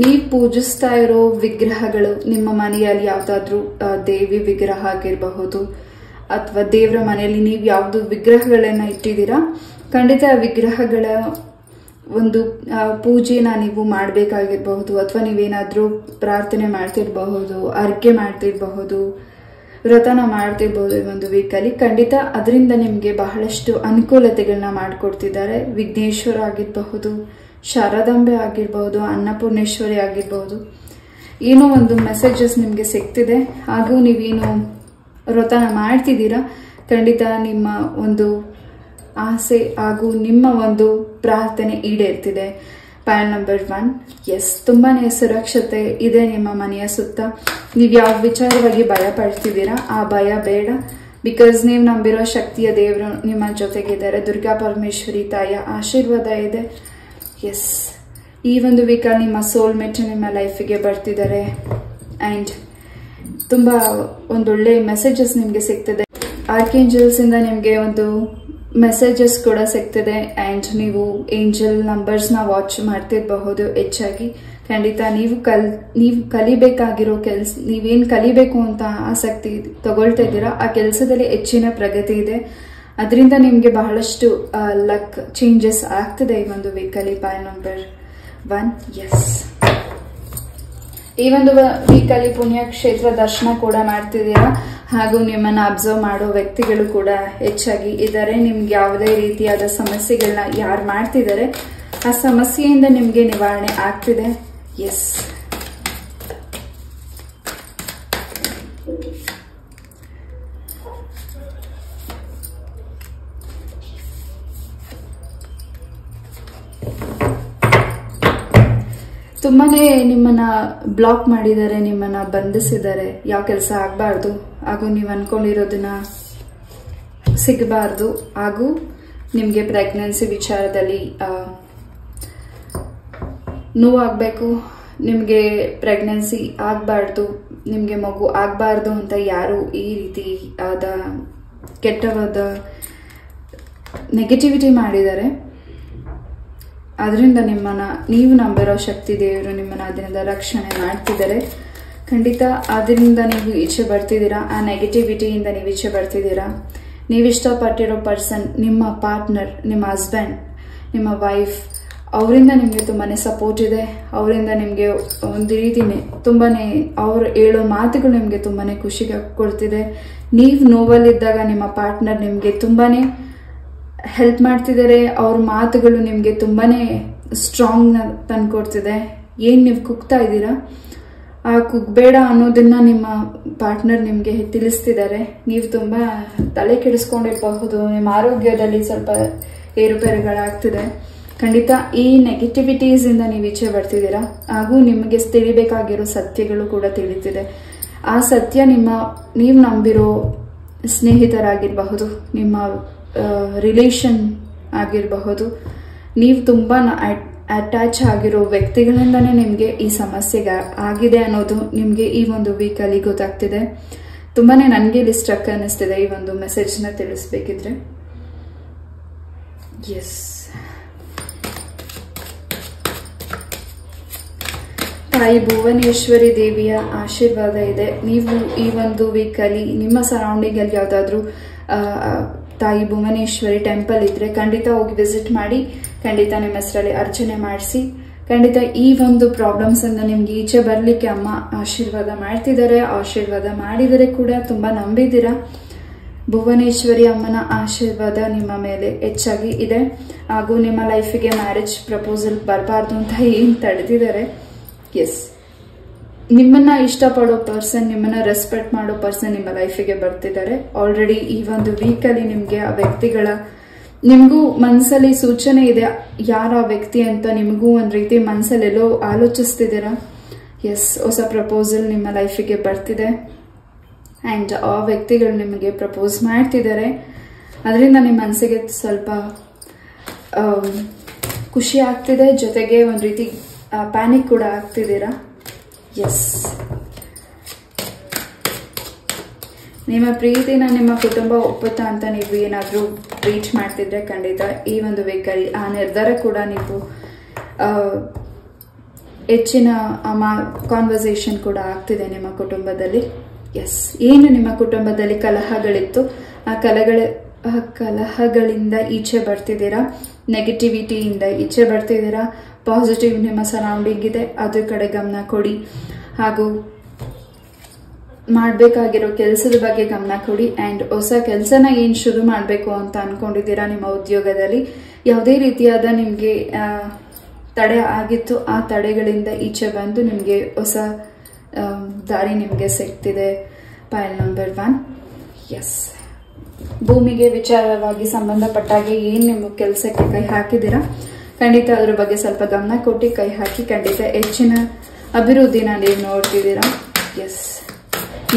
ನೀವು ಪೂಜಿಸ್ತಾ ಇರೋ ವಿಗ್ರಹಗಳು, ನಿಮ್ಮ ಮನೆಯಲ್ಲಿ ಯಾವ್ದಾದ್ರು ದೇವಿ ವಿಗ್ರಹ ಆಗಿರಬಹುದು ಅಥವಾ ದೇವರ ಮನೆಯಲ್ಲಿ ನೀವು ಯಾವ್ದು ವಿಗ್ರಹಗಳನ್ನ ಇಟ್ಟಿದ್ದೀರಾ, ಖಂಡಿತ ವಿಗ್ರಹಗಳ ಒಂದು ಪೂಜೆನ ನೀವು ಮಾಡಬೇಕಾಗಿರಬಹುದು. ಅಥವಾ ನೀವೇನಾದ್ರೂ ಪ್ರಾರ್ಥನೆ ಮಾಡ್ತಿರಬಹುದು, ಅರ್ಕೆ ಮಾಡ್ತಿರಬಹುದು, ವ್ರತನ ಮಾಡ್ತಿರ್ಬೋದು ಈ ಒಂದು ವೀಕಲ್ಲಿ. ಖಂಡಿತ ಅದರಿಂದ ನಿಮಗೆ ಬಹಳಷ್ಟು ಅನುಕೂಲತೆಗಳನ್ನ ಮಾಡಿಕೊಡ್ತಿದ್ದಾರೆ. ವಿಘ್ನೇಶ್ವರ ಆಗಿರಬಹುದು, ಶಾರದಾಂಬೆ ಆಗಿರಬಹುದು, ಅನ್ನಪೂರ್ಣೇಶ್ವರಿ ಆಗಿರಬಹುದು, ಏನೋ ಒಂದು ಮೆಸೇಜಸ್ ನಿಮಗೆ ಸಿಗ್ತಿದೆ. ಹಾಗೂ ನೀವೇನು ವ್ರತನ ಮಾಡ್ತಿದ್ದೀರಾ, ಖಂಡಿತ ನಿಮ್ಮ ಒಂದು ಆಸೆ ಹಾಗೂ ನಿಮ್ಮ ಒಂದು ಪ್ರಾರ್ಥನೆ ಈಡೇರ್ತಿದೆ. ಪಾಯಿಂಟ್ ನಂಬರ್ 1, ಎಸ್, ತುಂಬಾನೇ ಸುರಕ್ಷತೆ ಇದೆ ನಿಮ್ಮ ಮನೆಯ ಸುತ್ತ. ನೀವು ಯಾವ ವಿಚಾರವಾಗಿ ಭಯ ಪಡ್ತಿದ್ದೀರಾ ಆ ಭಯ ಬೇಡ. ಬಿಕಾಸ್ ನೀವು ನಂಬಿರೋ ಶಕ್ತಿಯ ದೇವರು ನಿಮ್ಮ ಜೊತೆಗಿದ್ದಾರೆ. ದುರ್ಗಾ ಪರಮೇಶ್ವರಿ ತಾಯಿಯ ಆಶೀರ್ವಾದ ಇದೆ. ಎಸ್, ಈ ಒಂದು ವೀಕಲ್ಲಿ ನಿಮ್ಮ ಸೋಲ್ಮೇಟ್ ನಿಮ್ಮ ಲೈಫಿಗೆ ಬರ್ತಿದ್ದಾರೆ. ಆ್ಯಂಡ್ ತುಂಬ ಒಂದೊಳ್ಳೆ ಮೆಸೇಜಸ್ ನಿಮಗೆ ಸಿಗ್ತದೆ. ಆರ್ಕೇಂಜಲ್ಸ್ ಇಂದ ನಿಮಗೆ ಒಂದು ಮೆಸೇಜಸ್ ಕೂಡ ಸಿಗ್ತದೆ. ಆ್ಯಂಡ್ ನೀವು ಏಂಜಲ್ ನಂಬರ್ಸ್ನ ವಾಚ್ ಮಾಡ್ತಿರಬಹುದು ಹೆಚ್ಚಾಗಿ. ಖಂಡಿತ ನೀವು ಕಲಿಬೇಕಾಗಿರೋ ಕೆಲಸ, ನೀವೇನು ಕಲಿಬೇಕು ಅಂತ ಆಸಕ್ತಿ ತಗೊಳ್ತಾ ಇದ್ದೀರಾ ಆ ಕೆಲಸದಲ್ಲಿ ಹೆಚ್ಚಿನ ಪ್ರಗತಿ ಇದೆ. ಅದರಿಂದ ನಿಮಗೆ ಬಹಳಷ್ಟು ಲಕ್ ಚೇಂಜಸ್ ಆಗ್ತದೆ ಈ ಒಂದು ವೀಕಲ್ಲಿ. Point number 1, yes. ಈ ಒಂದು ವೀಕಲ್ಲಿ ಪುಣ್ಯಕ್ಷೇತ್ರ ದರ್ಶನ ಕೂಡ ಮಾಡ್ತಿದ್ದೀರಾ. ಹಾಗೂ ನಿಮ್ಮನ್ನ ಅಬ್ಸರ್ವ್ ಮಾಡೋ ವ್ಯಕ್ತಿಗಳು ಕೂಡ ಹೆಚ್ಚಾಗಿ ಇದ್ದಾರೆ. ನಿಮ್ಗೆ ಯಾವುದೇ ರೀತಿಯಾದ ಸಮಸ್ಯೆಗಳನ್ನ ಯಾರು ಮಾಡ್ತಿದ್ದಾರೆ ಆ ಸಮಸ್ಯೆಯಿಂದ ನಿಮ್ಗೆ ನಿವಾರಣೆ ಆಗ್ತಿದೆ. ಎಸ್, ತುಂಬಾನೇ ನಿಮ್ಮನ್ನ ಬ್ಲಾಕ್ ಮಾಡಿದ್ದಾರೆ, ನಿಮ್ಮನ್ನ ಬಂಧಿಸಿದ್ದಾರೆ. ಯಾವ ಕೆಲಸ ಆಗಬಾರ್ದು, ಹಾಗೂ ನೀವು ಅನ್ಕೊಂಡಿರೋದನ್ನ ಸಿಗಬಾರ್ದು. ಹಾಗೂ ನಿಮಗೆ ಪ್ರೆಗ್ನೆನ್ಸಿ ವಿಚಾರದಲ್ಲಿ ನೋವಾಗಬೇಕು, ನಿಮಗೆ ಪ್ರೆಗ್ನೆನ್ಸಿ ಆಗಬಾರ್ದು, ನಿಮಗೆ ಮಗು ಆಗಬಾರ್ದು ಅಂತ ಯಾರು ಈ ರೀತಿ ಆದ ಕೆಟ್ಟವಾದ ನೆಗೆಟಿವಿಟಿ ಮಾಡಿದ್ದಾರೆ. ಅದರಿಂದ ನಿಮ್ಮನ್ನ ನೀವು ನಂಬಿರೋ ಶಕ್ತಿ ದೇವರು ನಿಮ್ಮನ್ನ ಅದರಿಂದ ರಕ್ಷಣೆ ಮಾಡ್ತಿದ್ದಾರೆ. ಖಂಡಿತ ಅದರಿಂದ ನೀವು ಈಚೆ ಬರ್ತಿದ್ದೀರಾ. ಆ ನೆಗೆಟಿವಿಟಿಯಿಂದ ನೀವು ಈಚೆ ಬರ್ತಿದ್ದೀರಾ. ನೀವು ಇಷ್ಟಪಟ್ಟಿರೋ ಪರ್ಸನ್, ನಿಮ್ಮ ಪಾರ್ಟ್ನರ್, ನಿಮ್ಮ ಹಸ್ಬೆಂಡ್, ನಿಮ್ಮ ವೈಫ್, ಅವರಿಂದ ನಿಮಗೆ ತುಂಬಾನೇ ಸಪೋರ್ಟ್ ಇದೆ. ಅವರಿಂದ ನಿಮಗೆ ಒಂದು ರೀತಿನೇ ತುಂಬಾನೇ ಅವ್ರು ಹೇಳೋ ಮಾತುಗಳು ನಿಮಗೆ ತುಂಬಾನೇ ಖುಷಿ ಕೊಡ್ತಿದೆ. ನೀವು ನೋವಲ್ಲಿದ್ದಾಗ ನಿಮ್ಮ ಪಾರ್ಟ್ನರ್ ನಿಮಗೆ ತುಂಬಾನೇ ಹೆಲ್ಪ್ ಮಾಡ್ತಿದ್ದಾರೆ. ಅವ್ರ ಮಾತುಗಳು ನಿಮಗೆ ತುಂಬಾನೇ ಸ್ಟ್ರಾಂಗ್ ತಂದ್ಕೊಡ್ತಿದೆ. ಏನ್ ನೀವು ಕುಗ್ತಾ ಇದ್ದೀರಾ ಆ ಕುಗ್ಬೇಡ ಅನ್ನೋದನ್ನ ನಿಮ್ಮ ಪಾರ್ಟ್ನರ್ ನಿಮ್ಗೆ ತಿಳಿಸ್ತಿದ್ದಾರೆ. ನೀವು ತುಂಬಾ ತಲೆ ಕೆಡಿಸ್ಕೊಂಡಿರಬಹುದು, ನಿಮ್ಮ ಆರೋಗ್ಯದಲ್ಲಿ ಸ್ವಲ್ಪ ಏರುಪೇರುಗಳಾಗ್ತಿದೆ. ಖಂಡಿತ ಈ ನೆಗೆಟಿವಿಟೀಸ್ ಇಂದ ನೀವು ಈಚೆ ಬರ್ತಿದ್ದೀರಾ. ಹಾಗೂ ನಿಮಗೆ ತಿಳಿಬೇಕಾಗಿರೋ ಸತ್ಯಗಳು ಕೂಡ ತಿಳಿತಿದೆ. ಆ ಸತ್ಯ ನೀವು ನಂಬಿರೋ ಸ್ನೇಹಿತರಾಗಿರಬಹುದು, ನಿಮ್ಮ ರಿಲೇಷನ್ ಆಗಿರಬಹುದು, ನೀವು ತುಂಬಾ ಅಟ್ಯಾಚ್ ಆಗಿರೋ ವ್ಯಕ್ತಿಗಳಿಂದಾನೇ ನಿಮಗೆ ಈ ಸಮಸ್ಯೆ ಆಗಿದೆ ಅನ್ನೋದು ನಿಮಗೆ ಈ ಒಂದು ವೀಕಲ್ಲಿ ಗೊತ್ತಾಗ್ತಿದೆ. ತುಂಬಾನೇ ನನಗೆ ಇಲ್ಲಿ ಸ್ಟ್ರಕ್ ಅನ್ನಿಸ್ತಿದೆ ಈ ಒಂದು ಮೆಸೇಜ್ನ ತಿಳಿಸ್ಬೇಕಿದ್ರೆ. ಎಸ್, ತಾಯಿ ಭುವನೇಶ್ವರಿ ದೇವಿಯ ಆಶೀರ್ವಾದ ಇದೆ. ನೀವು ಈ ಒಂದು ವೀಕಲ್ಲಿ ನಿಮ್ಮ ಸರೌಂಡಿಂಗ್ ಅಲ್ಲಿ ಯಾವ್ದಾದ್ರು ತಾಯಿ ಭುವನೇಶ್ವರಿ ಟೆಂಪಲ್ ಇದ್ರೆ ಖಂಡಿತ ಹೋಗಿ ವಿಸಿಟ್ ಮಾಡಿ. ಖಂಡಿತ ನಿಮ್ಮ ಹೆಸರಲ್ಲಿ ಅರ್ಚನೆ ಮಾಡಿಸಿ. ಖಂಡಿತ ಈ ಒಂದು ಪ್ರಾಬ್ಲಮ್ಸ್ ಅನ್ನ ನಿಮ್ಗೆ ಈಚೆ ಬರ್ಲಿಕ್ಕೆ ಅಮ್ಮ ಆಶೀರ್ವಾದ ಮಾಡ್ತಿದ್ದಾರೆ. ಆಶೀರ್ವಾದ ಮಾಡಿದರೆ ಕೂಡ ತುಂಬಾ ನಂಬಿದ್ದೀರಾ. ಭುವನೇಶ್ವರಿ ಅಮ್ಮನ ಆಶೀರ್ವಾದ ನಿಮ್ಮ ಮೇಲೆ ಹೆಚ್ಚಾಗಿ ಇದೆ. ಹಾಗೂ ನಿಮ್ಮ ಲೈಫಿಗೆ ಮ್ಯಾರೇಜ್ ಪ್ರಪೋಸಲ್ ಬರಬಾರ್ದು ಅಂತ ಏನ್ ತಡೆದಿದ್ದಾರೆ. ಎಸ್, ನಿಮ್ಮನ್ನ ಇಷ್ಟಪಡೋ ಪರ್ಸನ್, ನಿಮ್ಮನ್ನ ರೆಸ್ಪೆಕ್ಟ್ ಮಾಡೋ ಪರ್ಸನ್ ನಿಮ್ಮ ಲೈಫಿಗೆ ಬರ್ತಿದ್ದಾರೆ. ಆಲ್ರೆಡಿ ಈ ಒಂದು ವೀಕಲ್ಲಿ ನಿಮ್ಗೆ ಆ ವ್ಯಕ್ತಿಗಳ ನಿಮಗೂ ಮನಸ್ಸಲ್ಲಿ ಸೂಚನೆ ಇದೆ ಯಾರ ವ್ಯಕ್ತಿ ಅಂತ. ನಿಮಗೂ ಒಂದ್ ರೀತಿ ಮನಸ್ಸಲ್ಲೆಲ್ಲೋ ಆಲೋಚಿಸ್ತಿದ್ದೀರಾ. ಎಸ್, ಹೊಸ ಪ್ರಪೋಸಲ್ ನಿಮ್ಮ ಲೈಫಿಗೆ ಬರ್ತಿದೆ. ಅಂಡ್ ಆ ವ್ಯಕ್ತಿಗಳು ನಿಮಗೆ ಪ್ರಪೋಸ್ ಮಾಡ್ತಿದ್ದಾರೆ. ಅದರಿಂದ ನಿಮ್ಮ ಮನಸ್ಸಿಗೆ ಸ್ವಲ್ಪ ಖುಷಿ ಆಗ್ತಿದೆ, ಜೊತೆಗೆ ಒಂದ್ ರೀತಿ ಪ್ಯಾನಿಕ್ ಕೂಡ ಆಗ್ತಿದ್ದೀರಾ. ಎಸ್, ನಿಮ್ಮ ಪ್ರೀತಿನ ನಿಮ್ಮ ಕುಟುಂಬ ಒಪ್ಪುತ್ತಾ ಅಂತ ನೀವು ಏನಾದರೂ ರೀಚ್ ಮಾಡ್ತಿದ್ರೆ ಖಂಡಿತ ಈ ಒಂದು ವೀಕಲ್ಲಿ ಆ ನಿರ್ಧಾರ ಕೂಡ ನೀವು ಹೆಚ್ಚಿನ ಕಾನ್ವರ್ಸೇಷನ್ ಕೂಡ ಆಗ್ತಿದೆ ನಿಮ್ಮ ಕುಟುಂಬದಲ್ಲಿ. ಎಸ್, ಏನು ನಿಮ್ಮ ಕುಟುಂಬದಲ್ಲಿ ಕಲಹಗಳಿತ್ತು ಆ ಕಲಹಗಳಿಂದ ಈಚೆ ಬರ್ತಿದ್ದೀರಾ. ನೆಗೆಟಿವಿಟಿಯಿಂದ ಈಚೆ ಬರ್ತಿದ್ದೀರಾ. ಪಾಸಿಟಿವ್ ನಿಮ್ಮ ಸರೌಂಡಿಂಗ್ ಇದೆ, ಅದ್ರ ಕಡೆ ಗಮನ ಕೊಡಿ. ಹಾಗೂ ಮಾಡಬೇಕಾಗಿರೋ ಕೆಲಸದ ಬಗ್ಗೆ ಗಮನ ಕೊಡಿ. ಅಂಡ್ ಹೊಸ ಕೆಲಸನ ಏನ್ ಶುರು ಮಾಡಬೇಕು ಅಂತ ಅನ್ಕೊಂಡಿದ್ದೀರಾ ನಿಮ್ಮ ಉದ್ಯೋಗದಲ್ಲಿ, ಯಾವುದೇ ರೀತಿಯಾದ ನಿಮ್ಗೆ ತಡೆ ಆಗಿತ್ತು, ಆ ತಡೆಗಳಿಂದ ಈಚೆ ಬಂದು ನಿಮ್ಗೆ ಹೊಸ ದಾರಿ ನಿಮ್ಗೆ ಸಿಗ್ತಿದೆ. Pile number 1. ಎಸ್, ಭೂಮಿಗೆ ವಿಚಾರವಾಗಿ ಸಂಬಂಧಪಟ್ಟಾಗೆ ಏನ್ ನಿಮ್ಮ ಕೆಲಸಕ್ಕೆ ಕೈ ಹಾಕಿದ್ದೀರಾ, ಖಂಡಿತ ಅದ್ರ ಬಗ್ಗೆ ಸ್ವಲ್ಪ ಗಮನ ಕೊಟ್ಟು ಕೈ ಹಾಕಿ ಖಂಡಿತ ಹೆಚ್ಚಿನ ಅಭಿವೃದ್ಧಿನ ನೀವು ನೋಡ್ತಿದ್ದೀರಾ. ಎಸ್,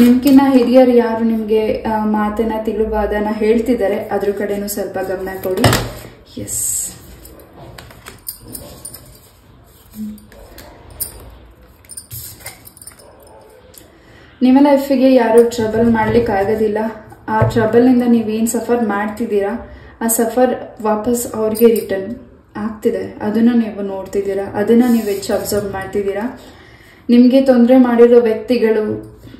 ನಿಮ್ಕಿನ್ನ ಹಿರಿಯರು ಯಾರು ನಿಮ್ಗೆ ಮಾತಿನ ತಿಳುವಾದನ ಹೇಳ್ತಿದ್ದಾರೆ ಅದ್ರ ಕಡೆನೂ ಸ್ವಲ್ಪ ಗಮನ ಕೊಡಿ. ಎಸ್, ನಿಮ್ಮ ಲೈಫಿಗೆ ಯಾರು ಟ್ರಬಲ್ ಮಾಡ್ಲಿಕ್ಕೆ ಆಗೋದಿಲ್ಲ. ಆ ಟ್ರಬಲ್ ನಿಂದ ನೀವೇನ್ ಸಫರ್ ಮಾಡ್ತಿದ್ದೀರಾ, ಆ ಸಫರ್ ವಾಪಸ್ ಅವ್ರಿಗೆ ರಿಟರ್ನ್ ಆಗ್ತಿದೆ, ಅದನ್ನ ನೀವು ನೋಡ್ತಿದ್ದೀರಾ, ಅದನ್ನ ನೀವು ಹೆಚ್ಚು ಅಬ್ಸರ್ವ್ ಮಾಡ್ತಿದ್ದೀರಾ. ನಿಮ್ಗೆ ತೊಂದರೆ ಮಾಡಿರೋ ವ್ಯಕ್ತಿಗಳು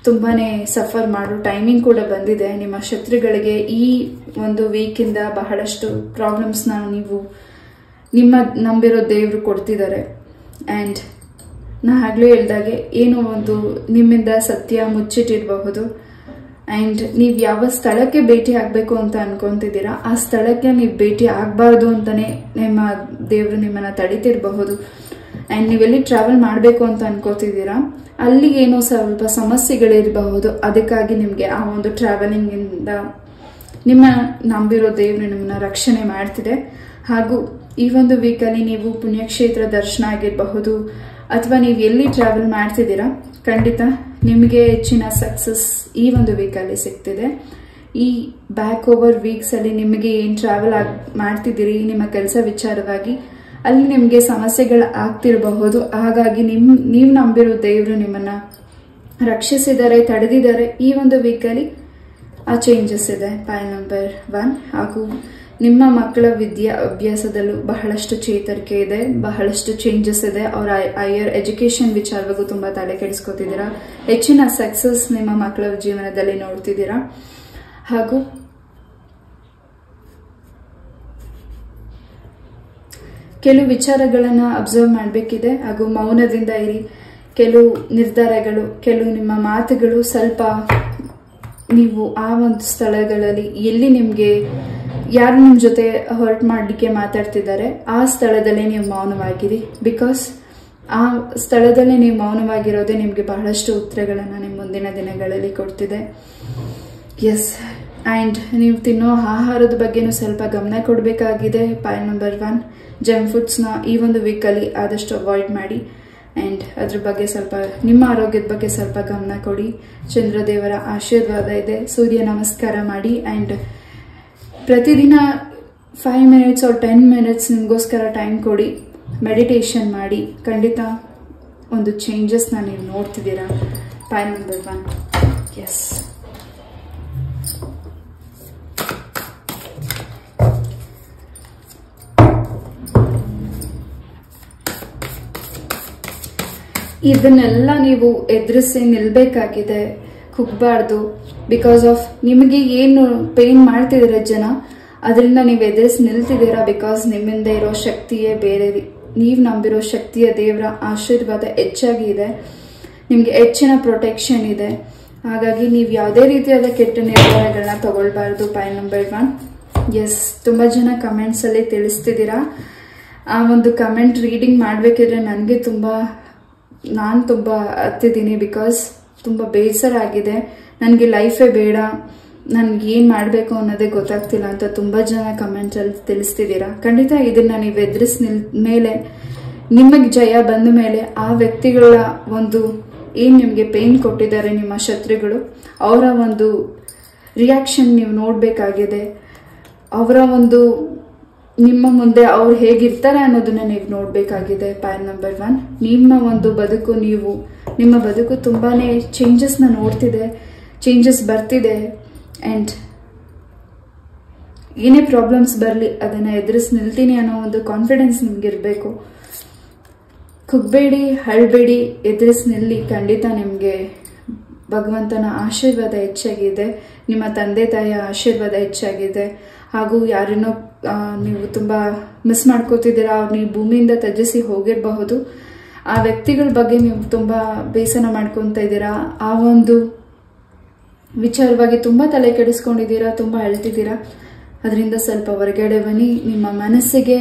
ತುಂಬಾನೇ ಸಫರ್ ಮಾಡೋ ಟೈಮಿಂಗ್ ಕೂಡ ಬಂದಿದೆ. ನಿಮ್ಮ ಶತ್ರುಗಳಿಗೆ ಈ ಒಂದು ವೀಕಿಂದ ಬಹಳಷ್ಟು ಪ್ರಾಬ್ಲಮ್ಸ್ನ ನೀವು ನಿಮ್ಮ ನಂಬಿರೋ ದೇವರು ಕೊಡ್ತಿದ್ದಾರೆ. ಅಂಡ್ ನಾ ಆಗ್ಲೇ ಹೇಳ್ದಾಗೆ ಏನೋ ಒಂದು ನಿಮ್ಮಿಂದ ಸತ್ಯ ಮುಚ್ಚಿಟ್ಟಿರಬಹುದು. ಅಂಡ್ ನೀವು ಯಾವ ಸ್ಥಳಕ್ಕೆ ಭೇಟಿ ಆಗ್ಬೇಕು ಅಂತ ಅನ್ಕೊಂತಿದ್ದೀರಾ, ಆ ಸ್ಥಳಕ್ಕೆ ನೀವು ಭೇಟಿ ಆಗ್ಬಾರ್ದು ಅಂತಾನೆ ನಿಮ್ಮ ದೇವರು ನಿಮ್ಮನ್ನ ತಡಿತಿರಬಹುದು. ಅಂಡ್ ನೀವೆಲ್ಲಿ ಟ್ರಾವೆಲ್ ಮಾಡಬೇಕು ಅಂತ ಅನ್ಕೋತಿದ್ದೀರಾ, ಅಲ್ಲಿ ಏನೋ ಸ್ವಲ್ಪ ಸಮಸ್ಯೆಗಳಿರಬಹುದು. ಅದಕ್ಕಾಗಿ ನಿಮ್ಗೆ ಆ ಒಂದು ಟ್ರಾವೆಲಿಂಗ್ ಇಂದ ನಿಮ್ಮ ನಂಬಿರೋ ದೇವರು ನಿಮ್ಮನ್ನ ರಕ್ಷಣೆ ಮಾಡ್ತಿದೆ. ಹಾಗೂ ಈ ಒಂದು ವೀಕಲ್ಲಿ ನೀವು ಪುಣ್ಯಕ್ಷೇತ್ರ ದರ್ಶನ ಆಗಿರಬಹುದು, ಅಥವಾ ನೀವು ಎಲ್ಲಿ ಟ್ರಾವೆಲ್ ಮಾಡ್ತಿದ್ದೀರಾ, ಖಂಡಿತ ನಿಮಗೆ ಹೆಚ್ಚಿನ ಸಕ್ಸಸ್ ಈ ಒಂದು ವೀಕಲ್ಲಿ ಸಿಗ್ತಿದೆ. ಈ ಬ್ಯಾಕ್ ಓವರ್ ವೀಕ್ಸ್ ಅಲ್ಲಿ ನಿಮಗೆ ಏನ್ ಟ್ರಾವೆಲ್ ಮಾಡ್ತಿದ್ದೀರಿ ನಿಮ್ಮ ಕೆಲಸ ವಿಚಾರವಾಗಿ, ಅಲ್ಲಿ ನಿಮ್ಗೆ ಸಮಸ್ಯೆಗಳು ಆಗ್ತಿರಬಹುದು. ಹಾಗಾಗಿ ನೀವು ನಂಬಿರೋ ದೇವರು ನಿಮ್ಮನ್ನ ರಕ್ಷಿಸಿದ್ದಾರೆ, ತಡೆದಿದ್ದಾರೆ. ಈ ಒಂದು ವೀಕಲ್ಲಿ ಆ ಚೇಂಜಸ್ ಇದೆ. ಪೈಲ್ ನಂಬರ್ 1. ಹಾಗೂ ನಿಮ್ಮ ಮಕ್ಕಳ ಅಭ್ಯಾಸದಲ್ಲೂ ಬಹಳಷ್ಟು ಚೇತರಿಕೆ ಇದೆ, ಬಹಳಷ್ಟು ಚೇಂಜಸ್ ಇದೆ. ಅವರ ಹೈಯರ್ ಎಜುಕೇಶನ್ ವಿಚಾರವಾಗೂ ತುಂಬಾ ತಲೆ ಕೆಡಿಸ್ಕೊತಿದ್ದೀರಾ. ಹೆಚ್ಚಿನ ಸಕ್ಸಸ್ ನಿಮ್ಮ ಮಕ್ಕಳ ಜೀವನದಲ್ಲಿ ನೋಡ್ತಿದ್ದೀರಾ. ಹಾಗೂ ಕೆಲವು ವಿಚಾರಗಳನ್ನ ಅಬ್ಸರ್ವ್ ಮಾಡಬೇಕಿದೆ. ಹಾಗೂ ಮೌನದಿಂದ ಇರಿ. ಕೆಲವು ನಿರ್ಧಾರಗಳು, ಕೆಲವು ನಿಮ್ಮ ಮಾತುಗಳು ಸ್ವಲ್ಪ ನೀವು ಆ ಒಂದು ಸ್ಥಳಗಳಲ್ಲಿ ಎಲ್ಲಿ ನಿಮ್ಗೆ ಯಾರು ನಿಮ್ ಜೊತೆ ಹರ್ಟ್ ಮಾಡ್ಲಿಕ್ಕೆ ಮಾತಾಡ್ತಿದ್ದಾರೆ ಆ ಸ್ಥಳದಲ್ಲೇ ನೀವು ಮೌನವಾಗಿರಿ. ಬಿಕಾಸ್ ಆ ಸ್ಥಳದಲ್ಲೇ ನೀವು ಮೌನವಾಗಿರೋದೇ ನಿಮ್ಗೆ ಬಹಳಷ್ಟು ಉತ್ತರಗಳನ್ನ ನಿಮ್ಮ ಮುಂದಿನ ದಿನಗಳಲ್ಲಿ ಕೊಡ್ತಿದೆ. ಎಸ್, ಅಂಡ್ ನೀವು ತಿನ್ನೋ ಆಹಾರದ ಬಗ್ಗೆನೂ ಸ್ವಲ್ಪ ಗಮನ ಕೊಡಬೇಕಾಗಿದೆ. ಪೈಲ್ ನಂಬರ್ 1. ಜಂಕ್ ಫುಡ್ಸ್ನ ಈ ಒಂದು ವೀಕಲ್ಲಿ ಆದಷ್ಟು ಅವಾಯ್ಡ್ ಮಾಡಿ. ಅಂಡ್ ಅದ್ರ ಬಗ್ಗೆ ಸ್ವಲ್ಪ ನಿಮ್ಮ ಆರೋಗ್ಯದ ಬಗ್ಗೆ ಸ್ವಲ್ಪ ಗಮನ ಕೊಡಿ. ಚಂದ್ರದೇವರ ಆಶೀರ್ವಾದ ಇದೆ. ಸೂರ್ಯ ನಮಸ್ಕಾರ ಮಾಡಿ. ಅಂಡ್ ಪ್ರತಿದಿನ 5 ಮಿನಿಟ್ಸ್ or 10 ಮಿನಿಟ್ಸ್ ನಿಮಗೋಸ್ಕರ ಟೈಮ್ ಕೊಡಿ, ಮೆಡಿಟೇಷನ್ ಮಾಡಿ. ಖಂಡಿತ ಒಂದು ಚೇಂಜಸ್ನ ನೀವು ನೋಡ್ತಿದ್ದೀರಾ. ಪೈಲ್ ನಂಬರ್ 1. ಎಸ್, ಇದನ್ನೆಲ್ಲ ನೀವು ಎದುರಿಸಿ ನಿಲ್ಬೇಕಾಗಿದೆ, ಕುಗ್ಬಾರ್ದು. ಬಿಕಾಸ್ ಆಫ್ ನಿಮಗೆ ಏನು ಪೇನ್ ಮಾಡ್ತಿದ್ದೀರ ಜನ, ಅದರಿಂದ ನೀವು ಎದುರಿಸಿ ನಿಲ್ತಿದ್ದೀರಾ. ಬಿಕಾಸ್ ನಿಮ್ಮಿಂದ ಇರೋ ಶಕ್ತಿಯೇ ಬೇರೆ, ನೀವು ನಂಬಿರೋ ಶಕ್ತಿಯ ದೇವರ ಆಶೀರ್ವಾದ ಹೆಚ್ಚಾಗಿ ಇದೆ, ನಿಮ್ಗೆ ಹೆಚ್ಚಿನ ಪ್ರೊಟೆಕ್ಷನ್ ಇದೆ. ಹಾಗಾಗಿ ನೀವು ಯಾವುದೇ ರೀತಿಯಾದ ಕೆಟ್ಟ ನಿರ್ಧಾರಗಳನ್ನ ತಗೊಳ್ಬಾರ್ದು. ಪೈಲ್ ನಂಬರ್ 1. ಎಸ್, ತುಂಬಾ ಜನ ಕಮೆಂಟ್ಸ್ ಅಲ್ಲಿ ತಿಳಿಸ್ತಿದ್ದೀರಾ. ಆ ಒಂದು ಕಮೆಂಟ್ ರೀಡಿಂಗ್ ಮಾಡ್ಬೇಕಿದ್ರೆ ನನಗೆ ನಾನು ತುಂಬಾ ಹತ್ತಿದ್ದೀನಿ. ಬಿಕಾಸ್ ತುಂಬಾ ಬೇಸರ ಆಗಿದೆ, ನನಗೆ ಲೈಫೇ ಬೇಡ, ನನ್ಗೆ ಏನ್ ಮಾಡ್ಬೇಕು ಅನ್ನೋದೇ ಗೊತ್ತಾಗ್ತಿಲ್ಲ ಅಂತ ತುಂಬಾ ಜನ ಕಮೆಂಟ್ಸ್ ಅಲ್ಲಿ ತಿಳಿಸ್ತಿದ್ದೀರಾ. ಖಂಡಿತ ಇದನ್ನ ನೀವು ಎದುರಿಸ್ ಮೇಲೆ ನಿಮಗೆ ಜಯ ಬಂದ ಮೇಲೆ ಆ ವ್ಯಕ್ತಿಗಳ ಒಂದು ಏನ್ ನಿಮ್ಗೆ ಪೇನ್ ಕೊಟ್ಟಿದ್ದಾರೆ ನಿಮ್ಮ ಶತ್ರುಗಳು, ಅವರ ಒಂದು ರಿಯಾಕ್ಷನ್ ನೀವು ನೋಡ್ಬೇಕಾಗಿದೆ. ಅವರ ಒಂದು ನಿಮ್ಮ ಮುಂದೆ ಅವ್ರು ಹೇಗಿರ್ತಾರೆ ಅನ್ನೋದನ್ನ ನೀವು ನೋಡ್ಬೇಕಾಗಿದೆ. ಪೈಲ್ ನಂಬರ್ 1. ನಿಮ್ಮ ಒಂದು ಬದುಕು, ನಿಮ್ಮ ಬದುಕು ತುಂಬಾನೇ ಚೇಂಜಸ್ನ ನೋಡ್ತಿದೆ, ಚೇಂಜಸ್ ಬರ್ತಿದೆ. ಅಂಡ್ ಏನೇ ಪ್ರಾಬ್ಲಮ್ಸ್ ಬರಲಿ ಅದನ್ನ ಎದುರಿಸಿ ನಿಲ್ತೀನಿ ಅನ್ನೋ ಒಂದು ಕಾನ್ಫಿಡೆನ್ಸ್ ನಿಮ್ಗೆ ಇರಬೇಕು. ಕುಗ್ಬೇಡಿ, ಹಳ್ಬೇಡಿ, ಎದುರಿಸಿ ನಿಲ್ಲಿ. ಖಂಡಿತ ನಿಮ್ಗೆ ಭಗವಂತನ ಆಶೀರ್ವಾದ ಹೆಚ್ಚಾಗಿದೆ, ನಿಮ್ಮ ತಂದೆ ತಾಯಿಯ ಆಶೀರ್ವಾದ ಹೆಚ್ಚಾಗಿದೆ. ಹಾಗೂ ಯಾರನ್ನೋ ನೀವು ತುಂಬಾ ಮಿಸ್ ಮಾಡ್ಕೋತಿದ್ದೀರಾ, ಅವ್ರು ನೀವು ಭೂಮಿಯಿಂದ ತ್ಯಜಿಸಿ ಹೋಗಿರಬಹುದು. ಆ ವ್ಯಕ್ತಿಗಳ ಬಗ್ಗೆ ನೀವು ತುಂಬಾ ಬೇಸರ ಮಾಡ್ಕೊತಾ ಇದ್ದೀರಾ. ಆ ಒಂದು ವಿಚಾರವಾಗಿ ತುಂಬ ತಲೆ ಕೆಡಿಸ್ಕೊಂಡಿದ್ದೀರಾ, ತುಂಬ ಅಳ್ತಿದ್ದೀರಾ. ಅದರಿಂದ ಸ್ವಲ್ಪ ಹೊರಗಡೆ ಬನ್ನಿ. ನಿಮ್ಮ ಮನಸ್ಸಿಗೆ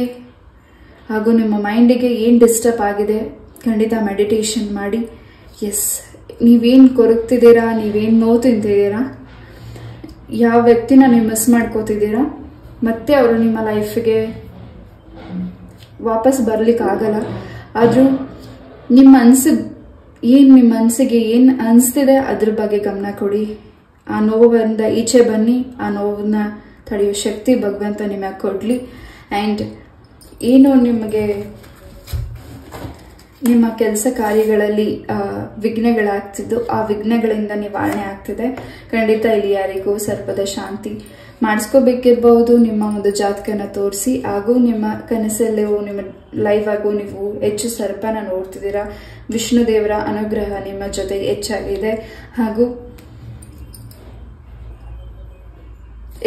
ಹಾಗೂ ನಿಮ್ಮ ಮೈಂಡಿಗೆ ಏನು ಡಿಸ್ಟರ್ಬ್ ಆಗಿದೆ ಖಂಡಿತ ಮೆಡಿಟೇಷನ್ ಮಾಡಿ. ಎಸ್, ನೀವೇನು ಕೊರಗ್ತಿದ್ದೀರಾ, ನೀವೇನು ನೋವು ತಿಂತಿದ್ದೀರಾ, ಯಾವ ವ್ಯಕ್ತಿನ ನೀವು ಮಿಸ್ ಮಾಡ್ಕೋತಿದ್ದೀರಾ, ಮತ್ತೆ ಅವರು ನಿಮ್ಮ ಲೈಫಿಗೆ ವಾಪಸ್ ಬರ್ಲಿಕ್ಕಾಗಲ್ಲ. ಆದರೂ ನಿಮ್ಮ ಮನಸ್ಸಿಗೆ ಏನು ಅನಿಸ್ತಿದೆ ಅದ್ರ ಬಗ್ಗೆ ಗಮನ ಕೊಡಿ. ಆ ನೋವಿಂದ ಈಚೆ ಬನ್ನಿ. ಆ ನೋವನ್ನ ತಡೆಯೋ ಶಕ್ತಿ ಭಗವಂತ ನಿಮಗೆ ಕೊಡಲಿ. ಆ್ಯಂಡ್ ಏನು ನಿಮಗೆ ನಿಮ್ಮ ಕೆಲಸ ಕಾರ್ಯಗಳಲ್ಲಿ ವಿಘ್ನಗಳಾಗ್ತಿದ್ದು ಆ ವಿಘ್ನಗಳಿಂದ ನಿವಾರಣೆ ಆಗ್ತಿದೆ. ಖಂಡಿತ ಇಲ್ಲಿ ಯಾರಿಗೂ ಸರ್ಪದ ಶಾಂತಿ ಮಾಡಿಸ್ಕೋಬೇಕಿರ್ಬಹುದು. ನಿಮ್ಮ ಒಂದು ಜಾತಕನ ತೋರಿಸಿ ಹಾಗೂ ನಿಮ್ಮ ಕನಸಲ್ಲಿ ನಿಮ್ಮ ಲೈವ್ ಆಗು ನೀವು ಹೆಚ್ಚು ಸರ್ಪನ ನೋಡ್ತಿದ್ದೀರಾ. ವಿಷ್ಣು ದೇವರ ಅನುಗ್ರಹ ನಿಮ್ಮ ಜೊತೆ ಹೆಚ್ಚಾಗಿದೆ ಹಾಗೂ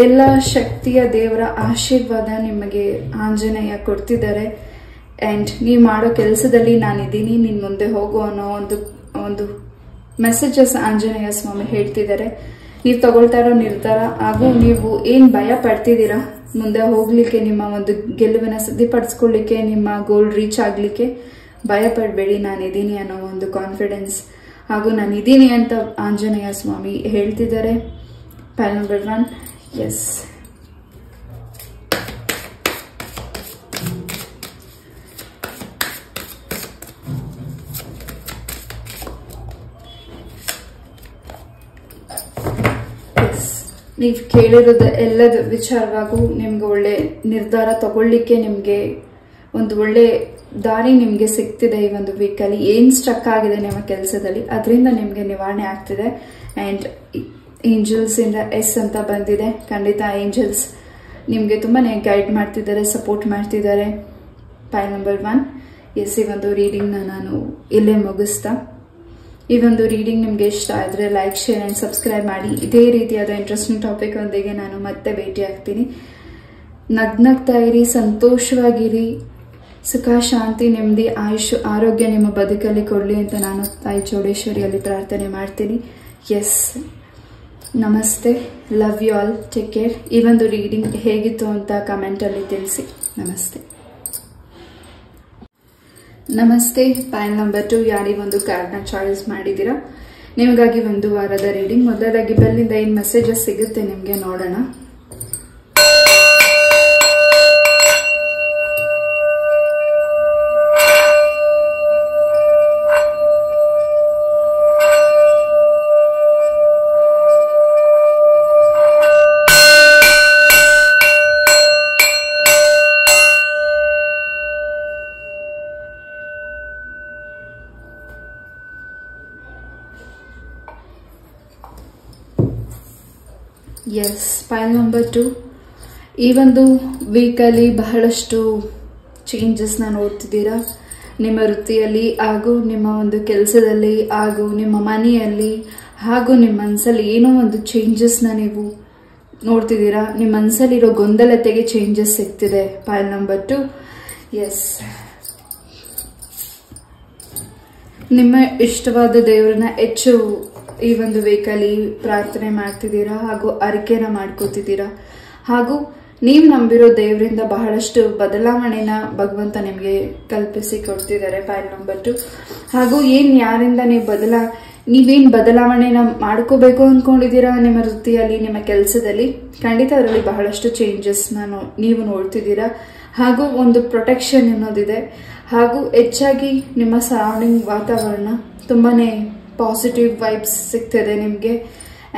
ಎಲ್ಲ ಶಕ್ತಿಯ ದೇವರ ಆಶೀರ್ವಾದ ನಿಮಗೆ ಆಂಜನೇಯ ಕೊಡ್ತಿದ್ದಾರೆ. ಆ್ಯಂಡ್ ನೀವು ಮಾಡೋ ಕೆಲಸದಲ್ಲಿ ನಾನಿದ್ದೀನಿ, ನೀನು ಮುಂದೆ ಹೋಗು ಅನ್ನೋ ಒಂದು ಮೆಸೇಜಸ್ ಆಂಜನೇಯ ಸ್ವಾಮಿ ಹೇಳ್ತಿದ್ದಾರೆ. ನೀವು ತಗೊಳ್ತಾ ಇರೋ ನಿರ್ಧಾರ ಹಾಗೂ ನೀವು ಏನು ಭಯ ಪಡ್ತಿದ್ದೀರಾ ಮುಂದೆ ಹೋಗ್ಲಿಕ್ಕೆ, ನಿಮ್ಮ ಒಂದು ಗೆಲುವಿನ ಸಿದ್ಧಿಪಡಿಸ್ಕೊಳ್ಳಿಕ್ಕೆ, ನಿಮ್ಮ ಗೋಲ್ ರೀಚ್ ಆಗಲಿಕ್ಕೆ ಭಯ ಪಡಬೇಡಿ. ನಾನಿದ್ದೀನಿ ಅನ್ನೋ ಒಂದು ಕಾನ್ಫಿಡೆನ್ಸ್ ಹಾಗೂ ನಾನಿದ್ದೀನಿ ಅಂತ ಆಂಜನೇಯ ಸ್ವಾಮಿ ಹೇಳ್ತಿದ್ದಾರೆ. ಪೈಲ್ ನಂಬರ್ 1. ಎಸ್, ನೀವು ಕೇಳಿರೋದು ಎಲ್ಲದ ವಿಚಾರವಾಗೂ ನಿಮ್ಗೆ ಒಳ್ಳೆ ನಿರ್ಧಾರ ತಗೊಳ್ಳಿಕ್ಕೆ ನಿಮಗೆ ಒಂದು ಒಳ್ಳೆ ದಾರಿ ನಿಮಗೆ ಸಿಗ್ತಿದೆ. ಈ ಒಂದು ವೀಕಲ್ಲಿ ಏನು ಸ್ಟಕ್ ಆಗಿದೆ ನಿಮ್ಮ ಕೆಲಸದಲ್ಲಿ ಅದರಿಂದ ನಿಮಗೆ ನಿವಾರಣೆ ಆಗ್ತಿದೆ. ಆ್ಯಂಡ್ ಏಂಜಲ್ಸ್ ಇಂದ ಎಸ್ ಅಂತ ಬಂದಿದೆ. ಖಂಡಿತ ಏಂಜಲ್ಸ್ ನಿಮಗೆ ತುಂಬಾ ಗೈಡ್ ಮಾಡ್ತಿದ್ದಾರೆ, ಸಪೋರ್ಟ್ ಮಾಡ್ತಿದ್ದಾರೆ. ಪೈಲ್ ನಂಬರ್ 1. ಎಸ್, ಈ ಒಂದು ರೀಡಿಂಗ್ನ ನಾನು ಇಲ್ಲೇ ಮುಗಿಸ್ತಾ. ಈ ಒಂದು ರೀಡಿಂಗ್ ನಿಮಗೆ ಇಷ್ಟ ಆದರೆ ಲೈಕ್, ಶೇರ್ ಆ್ಯಂಡ್ ಸಬ್ಸ್ಕ್ರೈಬ್ ಮಾಡಿ. ಇದೇ ರೀತಿಯಾದ ಇಂಟ್ರೆಸ್ಟಿಂಗ್ ಟಾಪಿಕ್ ಒಂದಿಗೆ ನಾನು ಮತ್ತೆ ಭೇಟಿ ಆಗ್ತೀನಿ. ನಗ್ನಗ್ತಾ ಇರಿ, ಸಂತೋಷವಾಗಿರಿ, ಸುಖ, ಶಾಂತಿ, ನೆಮ್ಮದಿ, ಆಯುಷ್, ಆರೋಗ್ಯ ನಿಮ್ಮ ಬದುಕಲ್ಲಿ ಕೊಡಲಿ ಅಂತ ನಾನು ತಾಯಿ ಚೌಡೇಶ್ವರಿಯಲ್ಲಿ ಪ್ರಾರ್ಥನೆ ಮಾಡ್ತೀನಿ. ಎಸ್, ನಮಸ್ತೆ, love you all, take care. ಈ ಒಂದು ರೀಡಿಂಗ್ ಹೇಗಿತ್ತು ಅಂತ ಕಮೆಂಟಲ್ಲಿ ತಿಳಿಸಿ. ನಮಸ್ತೆ. ನಮಸ್ತೆ. ಪೈಲ್ ನಂಬರ್ 2 ಯಾರಿ ಒಂದು ಕಾರ್ಡ್ನ ಚಾಯ್ಸ್ ಮಾಡಿದ್ದೀರಾ, ನಿಮಗಾಗಿ ಒಂದು ವಾರದ ರೀಡಿಂಗ್. ಮೊದಲಾಗಿ ಬೆಲ್ಲಿಂದ ಏನು ಮೆಸೇಜಸ್ ಸಿಗುತ್ತೆ ನಿಮಗೆ ನೋಡೋಣ. ಎಸ್, ಪೈಲ್ ನಂಬರ್ 2 ಈ ಒಂದು ವೀಕಲ್ಲಿ ಬಹಳಷ್ಟು ಚೇಂಜಸ್ನ ನೋಡ್ತಿದ್ದೀರಾ. ನಿಮ್ಮ ವೃತ್ತಿಯಲ್ಲಿ ಹಾಗೂ ನಿಮ್ಮ ಒಂದು ಕೆಲಸದಲ್ಲಿ ಹಾಗೂ ನಿಮ್ಮ ಮನೆಯಲ್ಲಿ ಹಾಗೂ ನಿಮ್ಮ ಮನಸ್ಸಲ್ಲಿ ಏನೋ ಒಂದು ಚೇಂಜಸ್ನ ನೀವು ನೋಡ್ತಿದ್ದೀರಾ. ನಿಮ್ಮ ಮನಸ್ಸಲ್ಲಿರೋ ಗೊಂದಲತೆಗೆ ಚೇಂಜಸ್ ಸಿಗ್ತಿದೆ. Pile number 2. ಎಸ್, ನಿಮ್ಮ ಇಷ್ಟವಾದ ದೇವರನ್ನ ಹೆಚ್ಚು ಈ ಒಂದು ವೀಕಲ್ಲಿ ಪ್ರಾರ್ಥನೆ ಮಾಡ್ತಿದ್ದೀರಾ ಹಾಗೂ ಅರಿಕೆನ ಮಾಡ್ಕೋತಿದ್ದೀರಾ ಹಾಗೂ ನೀವು ನಂಬಿರೋ ದೇವರಿಂದ ಬಹಳಷ್ಟು ಬದಲಾವಣೆನ ಭಗವಂತ ನಿಮಗೆ ಕಲ್ಪಿಸಿ ಕೊಡ್ತಿದ್ದಾರೆ. ಪೈಲ್ ನಂಬರ್ 2 ಹಾಗೂ ಯಾರಿಂದ ನೀವೇನು ಬದಲಾವಣೆನ ಮಾಡ್ಕೋಬೇಕು ಅಂದ್ಕೊಂಡಿದ್ದೀರಾ ನಿಮ್ಮ ವೃತ್ತಿಯಲ್ಲಿ, ನಿಮ್ಮ ಕೆಲಸದಲ್ಲಿ, ಖಂಡಿತ ಅದರಲ್ಲಿ ಬಹಳಷ್ಟು ಚೇಂಜಸ್ನ ನೀವು ನೋಡ್ತಿದ್ದೀರಾ ಹಾಗೂ ಒಂದು ಪ್ರೊಟೆಕ್ಷನ್ ಅನ್ನೋದಿದೆ ಹಾಗೂ ಹೆಚ್ಚಾಗಿ ನಿಮ್ಮ ಸರೌಂಡಿಂಗ್ ವಾತಾವರಣ ತುಂಬಾನೇ ಪಾಸಿಟಿವ್ ವೈಬ್ಸ್ ಸಿಗ್ತಿದೆ ನಿಮಗೆ.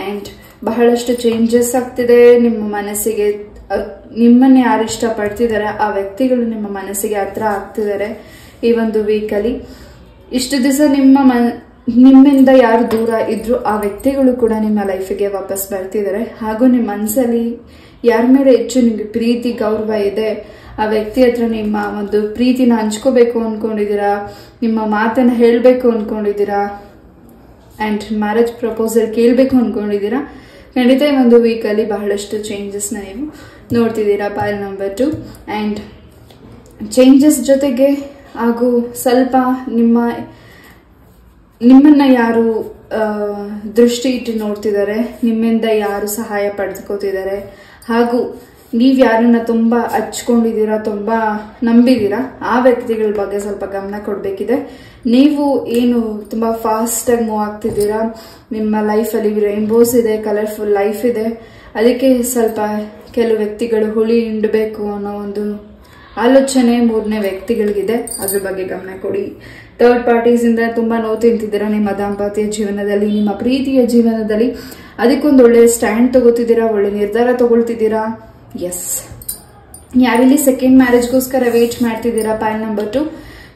ಆ್ಯಂಡ್ ಬಹಳಷ್ಟು ಚೇಂಜಸ್ ಆಗ್ತಿದೆ ನಿಮ್ಮ ಮನಸ್ಸಿಗೆ. ನಿಮ್ಮನ್ನು ಯಾರು ಇಷ್ಟಪಡ್ತಿದ್ದಾರೆ ಆ ವ್ಯಕ್ತಿಗಳು ನಿಮ್ಮ ಮನಸ್ಸಿಗೆ ಹತ್ರ ಆಗ್ತಿದ್ದಾರೆ ಈ ಒಂದು ವೀಕಲ್ಲಿ. ಇಷ್ಟು ದಿವಸ ನಿಮ್ಮಿಂದ ಯಾರು ದೂರ ಇದ್ರು ಆ ವ್ಯಕ್ತಿಗಳು ಕೂಡ ನಿಮ್ಮ ಲೈಫಿಗೆ ವಾಪಸ್ ಬರ್ತಿದ್ದಾರೆ ಹಾಗೂ ನಿಮ್ಮ ಮನಸ್ಸಲ್ಲಿ ಯಾರ ಮೇಲೆ ಹೆಚ್ಚು ನಿಮಗೆ ಪ್ರೀತಿ, ಗೌರವ ಇದೆ ಆ ವ್ಯಕ್ತಿ ಹತ್ರ ನಿಮ್ಮ ಒಂದು ಪ್ರೀತಿನ ಹಂಚ್ಕೋಬೇಕು ಅಂದ್ಕೊಂಡಿದ್ದೀರಾ, ನಿಮ್ಮ ಮಾತನ್ನ ಹೇಳಬೇಕು ಅಂದ್ಕೊಂಡಿದ್ದೀರಾ ಆ್ಯಂಡ್ ಮ್ಯಾರೇಜ್ ಪ್ರಪೋಸಲ್ ಕೇಳಬೇಕು ಅಂದ್ಕೊಂಡಿದ್ದೀರಾ. ಖಂಡಿತ ಈ ಒಂದು ವೀಕಲ್ಲಿ ಬಹಳಷ್ಟು ಚೇಂಜಸ್ನ ನೀವು ನೋಡ್ತಿದ್ದೀರಾ. ಪೈಲ್ ನಂಬರ್ 2 ಆ್ಯಂಡ್ ಚೇಂಜಸ್ ಜೊತೆಗೆ ಹಾಗೂ ಸ್ವಲ್ಪ ನಿಮ್ಮನ್ನ ಯಾರು ದೃಷ್ಟಿ ಇಟ್ಟು ನೋಡ್ತಿದ್ದಾರೆ, ನಿಮ್ಮಿಂದ ಯಾರು ಸಹಾಯ ಪಡೆದುಕೋತಿದ್ದಾರೆ, ಹಾಗೂ ನೀವ್ ಯಾರನ್ನ ತುಂಬಾ ಹಚ್ಕೊಂಡಿದ್ದೀರಾ, ತುಂಬಾ ನಂಬಿದೀರಾ, ಆ ವ್ಯಕ್ತಿಗಳ ಬಗ್ಗೆ ಸ್ವಲ್ಪ ಗಮನ ಕೊಡ್ಬೇಕಿದೆ. ನೀವು ಏನು ತುಂಬಾ ಫಾಸ್ಟ್ ಆಗಿ ಮೂವ್ ಆಗ್ತಿದ್ದೀರಾ, ನಿಮ್ಮ ಲೈಫಲ್ಲಿ ರೈನ್ಬೋಸ್ ಇದೆ, ಕಲರ್ಫುಲ್ ಲೈಫ್ ಇದೆ, ಅದಕ್ಕೆ ಸ್ವಲ್ಪ ಕೆಲವು ವ್ಯಕ್ತಿಗಳು ಹುಳಿ ಹಿಂಡಬೇಕು ಅನ್ನೋ ಒಂದು ಆಲೋಚನೆ ಮೂರನೇ ವ್ಯಕ್ತಿಗಳಿಗಿದೆ. ಅದ್ರ ಬಗ್ಗೆ ಗಮನ ಕೊಡಿ. ಥರ್ಡ್ ಪಾರ್ಟೀಸ್ ಇಂದ ತುಂಬಾ ನೋವು ತಿಂತಿದ್ದೀರಾ ನಿಮ್ಮ ದಾಂಪತ್ಯ ಜೀವನದಲ್ಲಿ, ನಿಮ್ಮ ಪ್ರೀತಿಯ ಜೀವನದಲ್ಲಿ. ಅದಕ್ಕೊಂದು ಒಳ್ಳೆ ಸ್ಟ್ಯಾಂಡ್ ತಗೋತಿದ್ದೀರಾ, ಒಳ್ಳೆ ನಿರ್ಧಾರ ತಗೊಳ್ತಿದ್ದೀರಾ. ಎಸ್, ಯಾರಿಲ್ಲಿ ಸೆಕೆಂಡ್ ಮ್ಯಾರೇಜ್ಗೋಸ್ಕರ ವೇಟ್ ಮಾಡ್ತಿದ್ದೀರಾ, ಪೈಲ್ ನಂಬರ್ 2,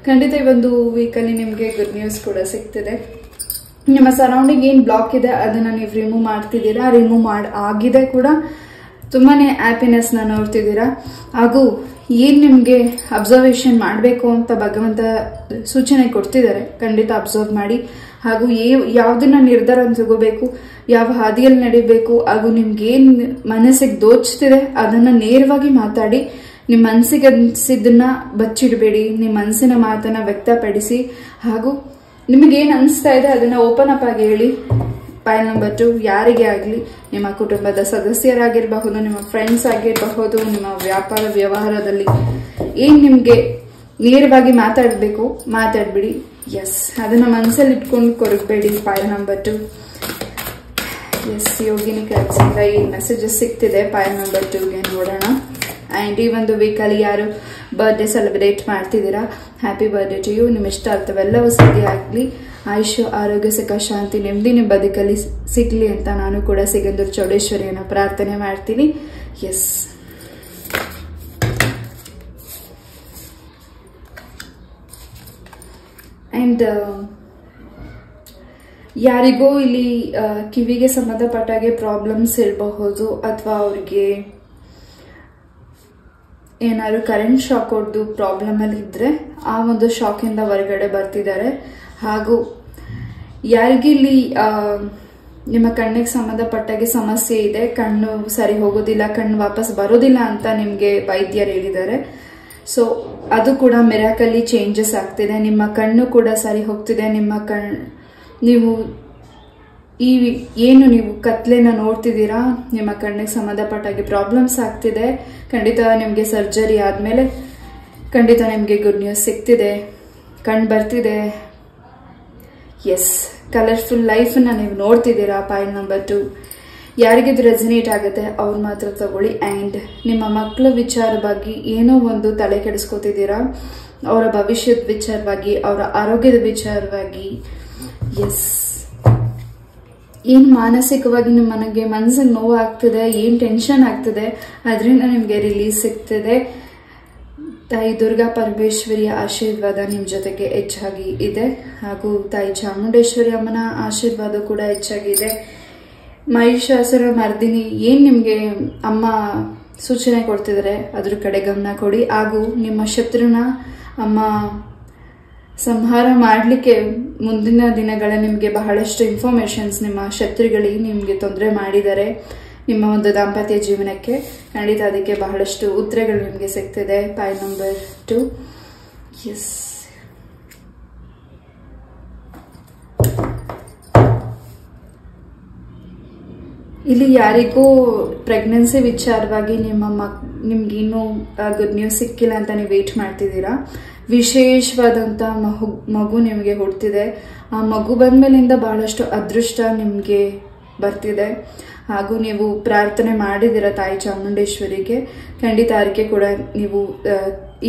ಖಂಡಿತ ಈ ಒಂದು ವೀಕಲ್ಲಿ ನಿಮಗೆ ಗುಡ್ ನ್ಯೂಸ್ ಕೂಡ ಸಿಗ್ತಿದೆ. ನಿಮ್ಮ ಸರೌಂಡಿಂಗ್ ಏನ್ ಬ್ಲಾಕ್ ಇದೆ ಅದನ್ನ ನೀವು ರಿಮೂವ್ ಮಾಡ್ತಿದ್ದೀರಾ, ರಿಮೂವ್ ಆಗಿದೆ ಕೂಡ. ತುಂಬಾನೇ ಹ್ಯಾಪಿನೆಸ್ ನ ನೋಡ್ತಿದ್ದೀರಾ, ಹಾಗೂ ಏನ್ ನಿಮ್ಗೆ ಅಬ್ಸರ್ವೇಷನ್ ಮಾಡಬೇಕು ಅಂತ ಭಗವಂತ ಸೂಚನೆ ಕೊಡ್ತಿದ್ದಾರೆ, ಖಂಡಿತ ಅಬ್ಸರ್ವ್ ಮಾಡಿ. ಹಾಗೂ ಯಾವ್ದನ್ನ ನಿರ್ಧಾರ ತಗೋಬೇಕು, ಯಾವ ಹಾದಿಯಲ್ಲಿ ನಡಿಬೇಕು, ಹಾಗೂ ನಿಮ್ಗೆ ಏನ್ ಮನಸ್ಸಿಗೆ ದೋಚ್ತಿದೆ ಅದನ್ನ ನೇರವಾಗಿ ಮಾತಾಡಿ. ನಿಮ್ಮ ಮನಸ್ಸಿಗೆ ಅನ್ಸಿದ್ದನ್ನ ಬಚ್ಚಿಡಬೇಡಿ, ನಿಮ್ಮ ಮನಸ್ಸಿನ ಮಾತನ್ನ ವ್ಯಕ್ತಪಡಿಸಿ, ಹಾಗೂ ನಿಮಗೇನ್ ಅನಿಸ್ತಾ ಇದೆ ಅದನ್ನ ಓಪನ್ ಅಪ್ ಆಗಿ ಹೇಳಿ. ಪೈಲ್ ನಂಬರ್ 2, ಯಾರಿಗೆ ಆಗಲಿ, ನಿಮ್ಮ ಕುಟುಂಬದ ಸದಸ್ಯರಾಗಿರಬಹುದು, ನಿಮ್ಮ ಫ್ರೆಂಡ್ಸ್ ಆಗಿರಬಹುದು, ನಿಮ್ಮ ವ್ಯಾಪಾರ ವ್ಯವಹಾರದಲ್ಲಿ ಏನ್ ನಿಮ್ಗೆ ನೇರವಾಗಿ ಮಾತಾಡಬೇಕು ಮಾತಾಡ್ಬಿಡಿ. ಎಸ್, ಅದನ್ನ ಮನಸ್ಸಲ್ಲಿ ಇಟ್ಕೊಂಡು ಕೊರಗಬೇಡಿ. Pile number 2. ಎಸ್, ಯೋಗಿನಿ ಕಾರ್ಡ್ಸ್ ಇಂದ ಈ ಮೆಸೇಜಸ್ ಸಿಗ್ತಿದೆ ಪೈಲ್ ನಂಬರ್ 2ಗೆ. ನೋಡೋಣ. ಅಂಡ್ ಈ ಒಂದು ವೀಕಲ್ಲಿ ಯಾರು ಬರ್ಡೇ ಸೆಲೆಬ್ರೇಟ್ ಮಾಡ್ತಿದ್ದೀರಾ, ಹ್ಯಾಪಿ ಬರ್ಡೇ ಟು ಯು. ನಿಮ್ಮ ಇಷ್ಟ ಅರ್ಥವೆಲ್ಲವೂ ಸಿದ್ಧಿ ಆಗ್ಲಿ. ಆಯುಷ್ಯ, ಆರೋಗ್ಯ, ಸುಖ, ಶಾಂತಿ, ನೆಮ್ಮದಿ ನಿಮ್ಮ ಬದುಕಲ್ಲಿ ಸಿಗ್ಲಿ ಅಂತ ನಾನು ಕೂಡ ಸಿಗಂದೂರು ಚೌಡೇಶ್ವರಿಯನ್ನ ಪ್ರಾರ್ಥನೆ ಮಾಡ್ತೀನಿ. ಎಸ್, ಅಂಡ್ ಯಾರಿಗೋ ಇಲ್ಲಿ ಕಿವಿಗೆ ಸಂಬಂಧಪಟ್ಟಾಗೆ ಪ್ರಾಬ್ಲಮ್ಸ್ ಇರಬಹುದು, ಅಥವಾ ಅವ್ರಿಗೆ ಏನಾದ್ರು ಕರೆಂಟ್ ಶಾಕ್ ಹೊಡೆದು ಪ್ರಾಬ್ಲಮ್ ಅಲ್ಲಿ ಇದ್ರೆ ಆ ಒಂದು ಶಾಕ್ ಇಂದ ಹೊರಗಡೆ ಬರ್ತಿದ್ದಾರೆ. ಹಾಗೂ ಯಾರಿಗಿಲ್ಲಿ ನಿಮ್ಮ ಕಣ್ಣಿಗೆ ಸಂಬಂಧಪಟ್ಟಾಗೆ ಸಮಸ್ಯೆ ಇದೆ, ಕಣ್ಣು ಸರಿ ಹೋಗೋದಿಲ್ಲ, ಕಣ್ಣು ವಾಪಸ್ ಬರೋದಿಲ್ಲ ಅಂತ ನಿಮ್ಗೆ ವೈದ್ಯರು ಹೇಳಿದ್ದಾರೆ. ಸೊ ಅದು ಕೂಡ ಮಿರಾಕಲ್ಲಿ ಚೇಂಜಸ್ ಆಗ್ತಿದೆ, ನಿಮ್ಮ ಕಣ್ಣು ಕೂಡ ಸರಿ ಹೋಗ್ತಿದೆ. ನಿಮ್ಮ ನೀವು ನೀವು ಕತ್ಲೆನ ನೋಡ್ತಿದ್ದೀರಾ, ನಿಮ್ಮ ಕಣ್ಣಿಗೆ ಸಂಬಂಧಪಟ್ಟಾಗೆ ಪ್ರಾಬ್ಲಮ್ಸ್ ಆಗ್ತಿದೆ. ಖಂಡಿತ ನಿಮ್ಗೆ ಸರ್ಜರಿ ಆದ್ಮೇಲೆ ಖಂಡಿತ ನಿಮ್ಗೆ ಗುಡ್ ನ್ಯೂಸ್ ಸಿಗ್ತಿದೆ, ಕಣ್ ಬರ್ತಿದೆ. ಎಸ್, ಕಲರ್ಫುಲ್ ಲೈಫ್ ನ ನೀವು ನೋಡ್ತಿದ್ದೀರಾ. ಪೈಲ್ ನಂಬರ್ 2, ಯಾರಿಗಿದು ರೆಸನೇಟ್ ಆಗುತ್ತೆ ಅವ್ರು ಮಾತ್ರ ತಗೊಳ್ಳಿ. ಅಂಡ್ ನಿಮ್ಮ ಮಕ್ಕಳ ವಿಚಾರವಾಗಿ ಏನೋ ಒಂದು ತಲೆ ಕೆಡಿಸ್ಕೊತಿದ್ದೀರಾ, ಅವರ ಭವಿಷ್ಯದ ವಿಚಾರವಾಗಿ, ಅವರ ಆರೋಗ್ಯದ ವಿಚಾರವಾಗಿ. ಎಸ್, ಏನ್ ಮಾನಸಿಕವಾಗಿ ನನಗೆ ಮನಸ್ಸಿಗೆ ನೋವು ಆಗ್ತಿದೆ, ಏನ್ ಟೆನ್ಷನ್ ಆಗ್ತಿದೆ, ಅದರಿಂದ ನಿಮ್ಗೆ ರಿಲೀಸ್ ಸಿಗ್ತಿದೆ. ತಾಯಿ ದುರ್ಗಾ ಪರಮೇಶ್ವರಿಯ ಆಶೀರ್ವಾದ ನಿಮ್ ಜೊತೆಗೆ ಹೆಚ್ಚಾಗಿ ಇದೆ, ಹಾಗೂ ತಾಯಿ ಚಾಮುಂಡೇಶ್ವರಿ ಅಮ್ಮನ ಆಶೀರ್ವಾದ ಕೂಡ ಹೆಚ್ಚಾಗಿದೆ. ಮಹಿಷಾಸುರ ಮರ್ದಿನಿ ಏನ್ ನಿಮ್ಗೆ ಅಮ್ಮ ಸೂಚನೆ ಕೊಡ್ತಿದ್ದಾರೆ ಅದ್ರ ಕಡೆ ಗಮನ ಕೊಡಿ. ಹಾಗೂ ನಿಮ್ಮ ಶತ್ರುನ ಅಮ್ಮ ಸಂಹಾರ ಮಾಡಲಿಕ್ಕೆ ಮುಂದಿನ ದಿನಗಳ ನಿಮಗೆ ಬಹಳಷ್ಟು ಇನ್ಫಾರ್ಮೇಶನ್ಸ್ ನಿಮ್ಮ ಶತ್ರುಗಳಿಗೆ ನಿಮಗೆ ತೊಂದರೆ ಮಾಡಿದ್ದಾರೆ. ನಿಮ್ಮ ಒಂದು ದಾಂಪತ್ಯ ಜೀವನಕ್ಕೆ ಖಂಡಿತ ಅದಕ್ಕೆ ಬಹಳಷ್ಟು ಉತ್ತರಗಳು ನಿಮಗೆ ಸಿಗ್ತಿದೆ. Pile number 2. ಎಸ್, ಇಲ್ಲಿ ಯಾರಿಗೂ ಪ್ರೆಗ್ನೆನ್ಸಿ ವಿಚಾರವಾಗಿ ನಿಮ್ಗೆ ಇನ್ನೂ ಗುಡ್ ನ್ಯೂಸ್ ಸಿಕ್ಕಿಲ್ಲ ಅಂತ ನೀವು ವೇಟ್ ಮಾಡ್ತಿದ್ದೀರಾ. ವಿಶೇಷವಾದಂತ ಮಗು ನಿಮಗೆ ಹುಡ್ತಿದೆ. ಆ ಮಗು ಬಂದ್ಮೇಲಿಂದ ಬಹಳಷ್ಟು ಅದೃಷ್ಟ ನಿಮ್ಗೆ ಬರ್ತಿದೆ. ಹಾಗೂ ನೀವು ಪ್ರಾರ್ಥನೆ ಮಾಡಿದಿರ ತಾಯಿ ಚಾಮುಂಡೇಶ್ವರಿಗೆ, ಖಂಡಿತ ಅದಕ್ಕೆ ಕೂಡ ನೀವು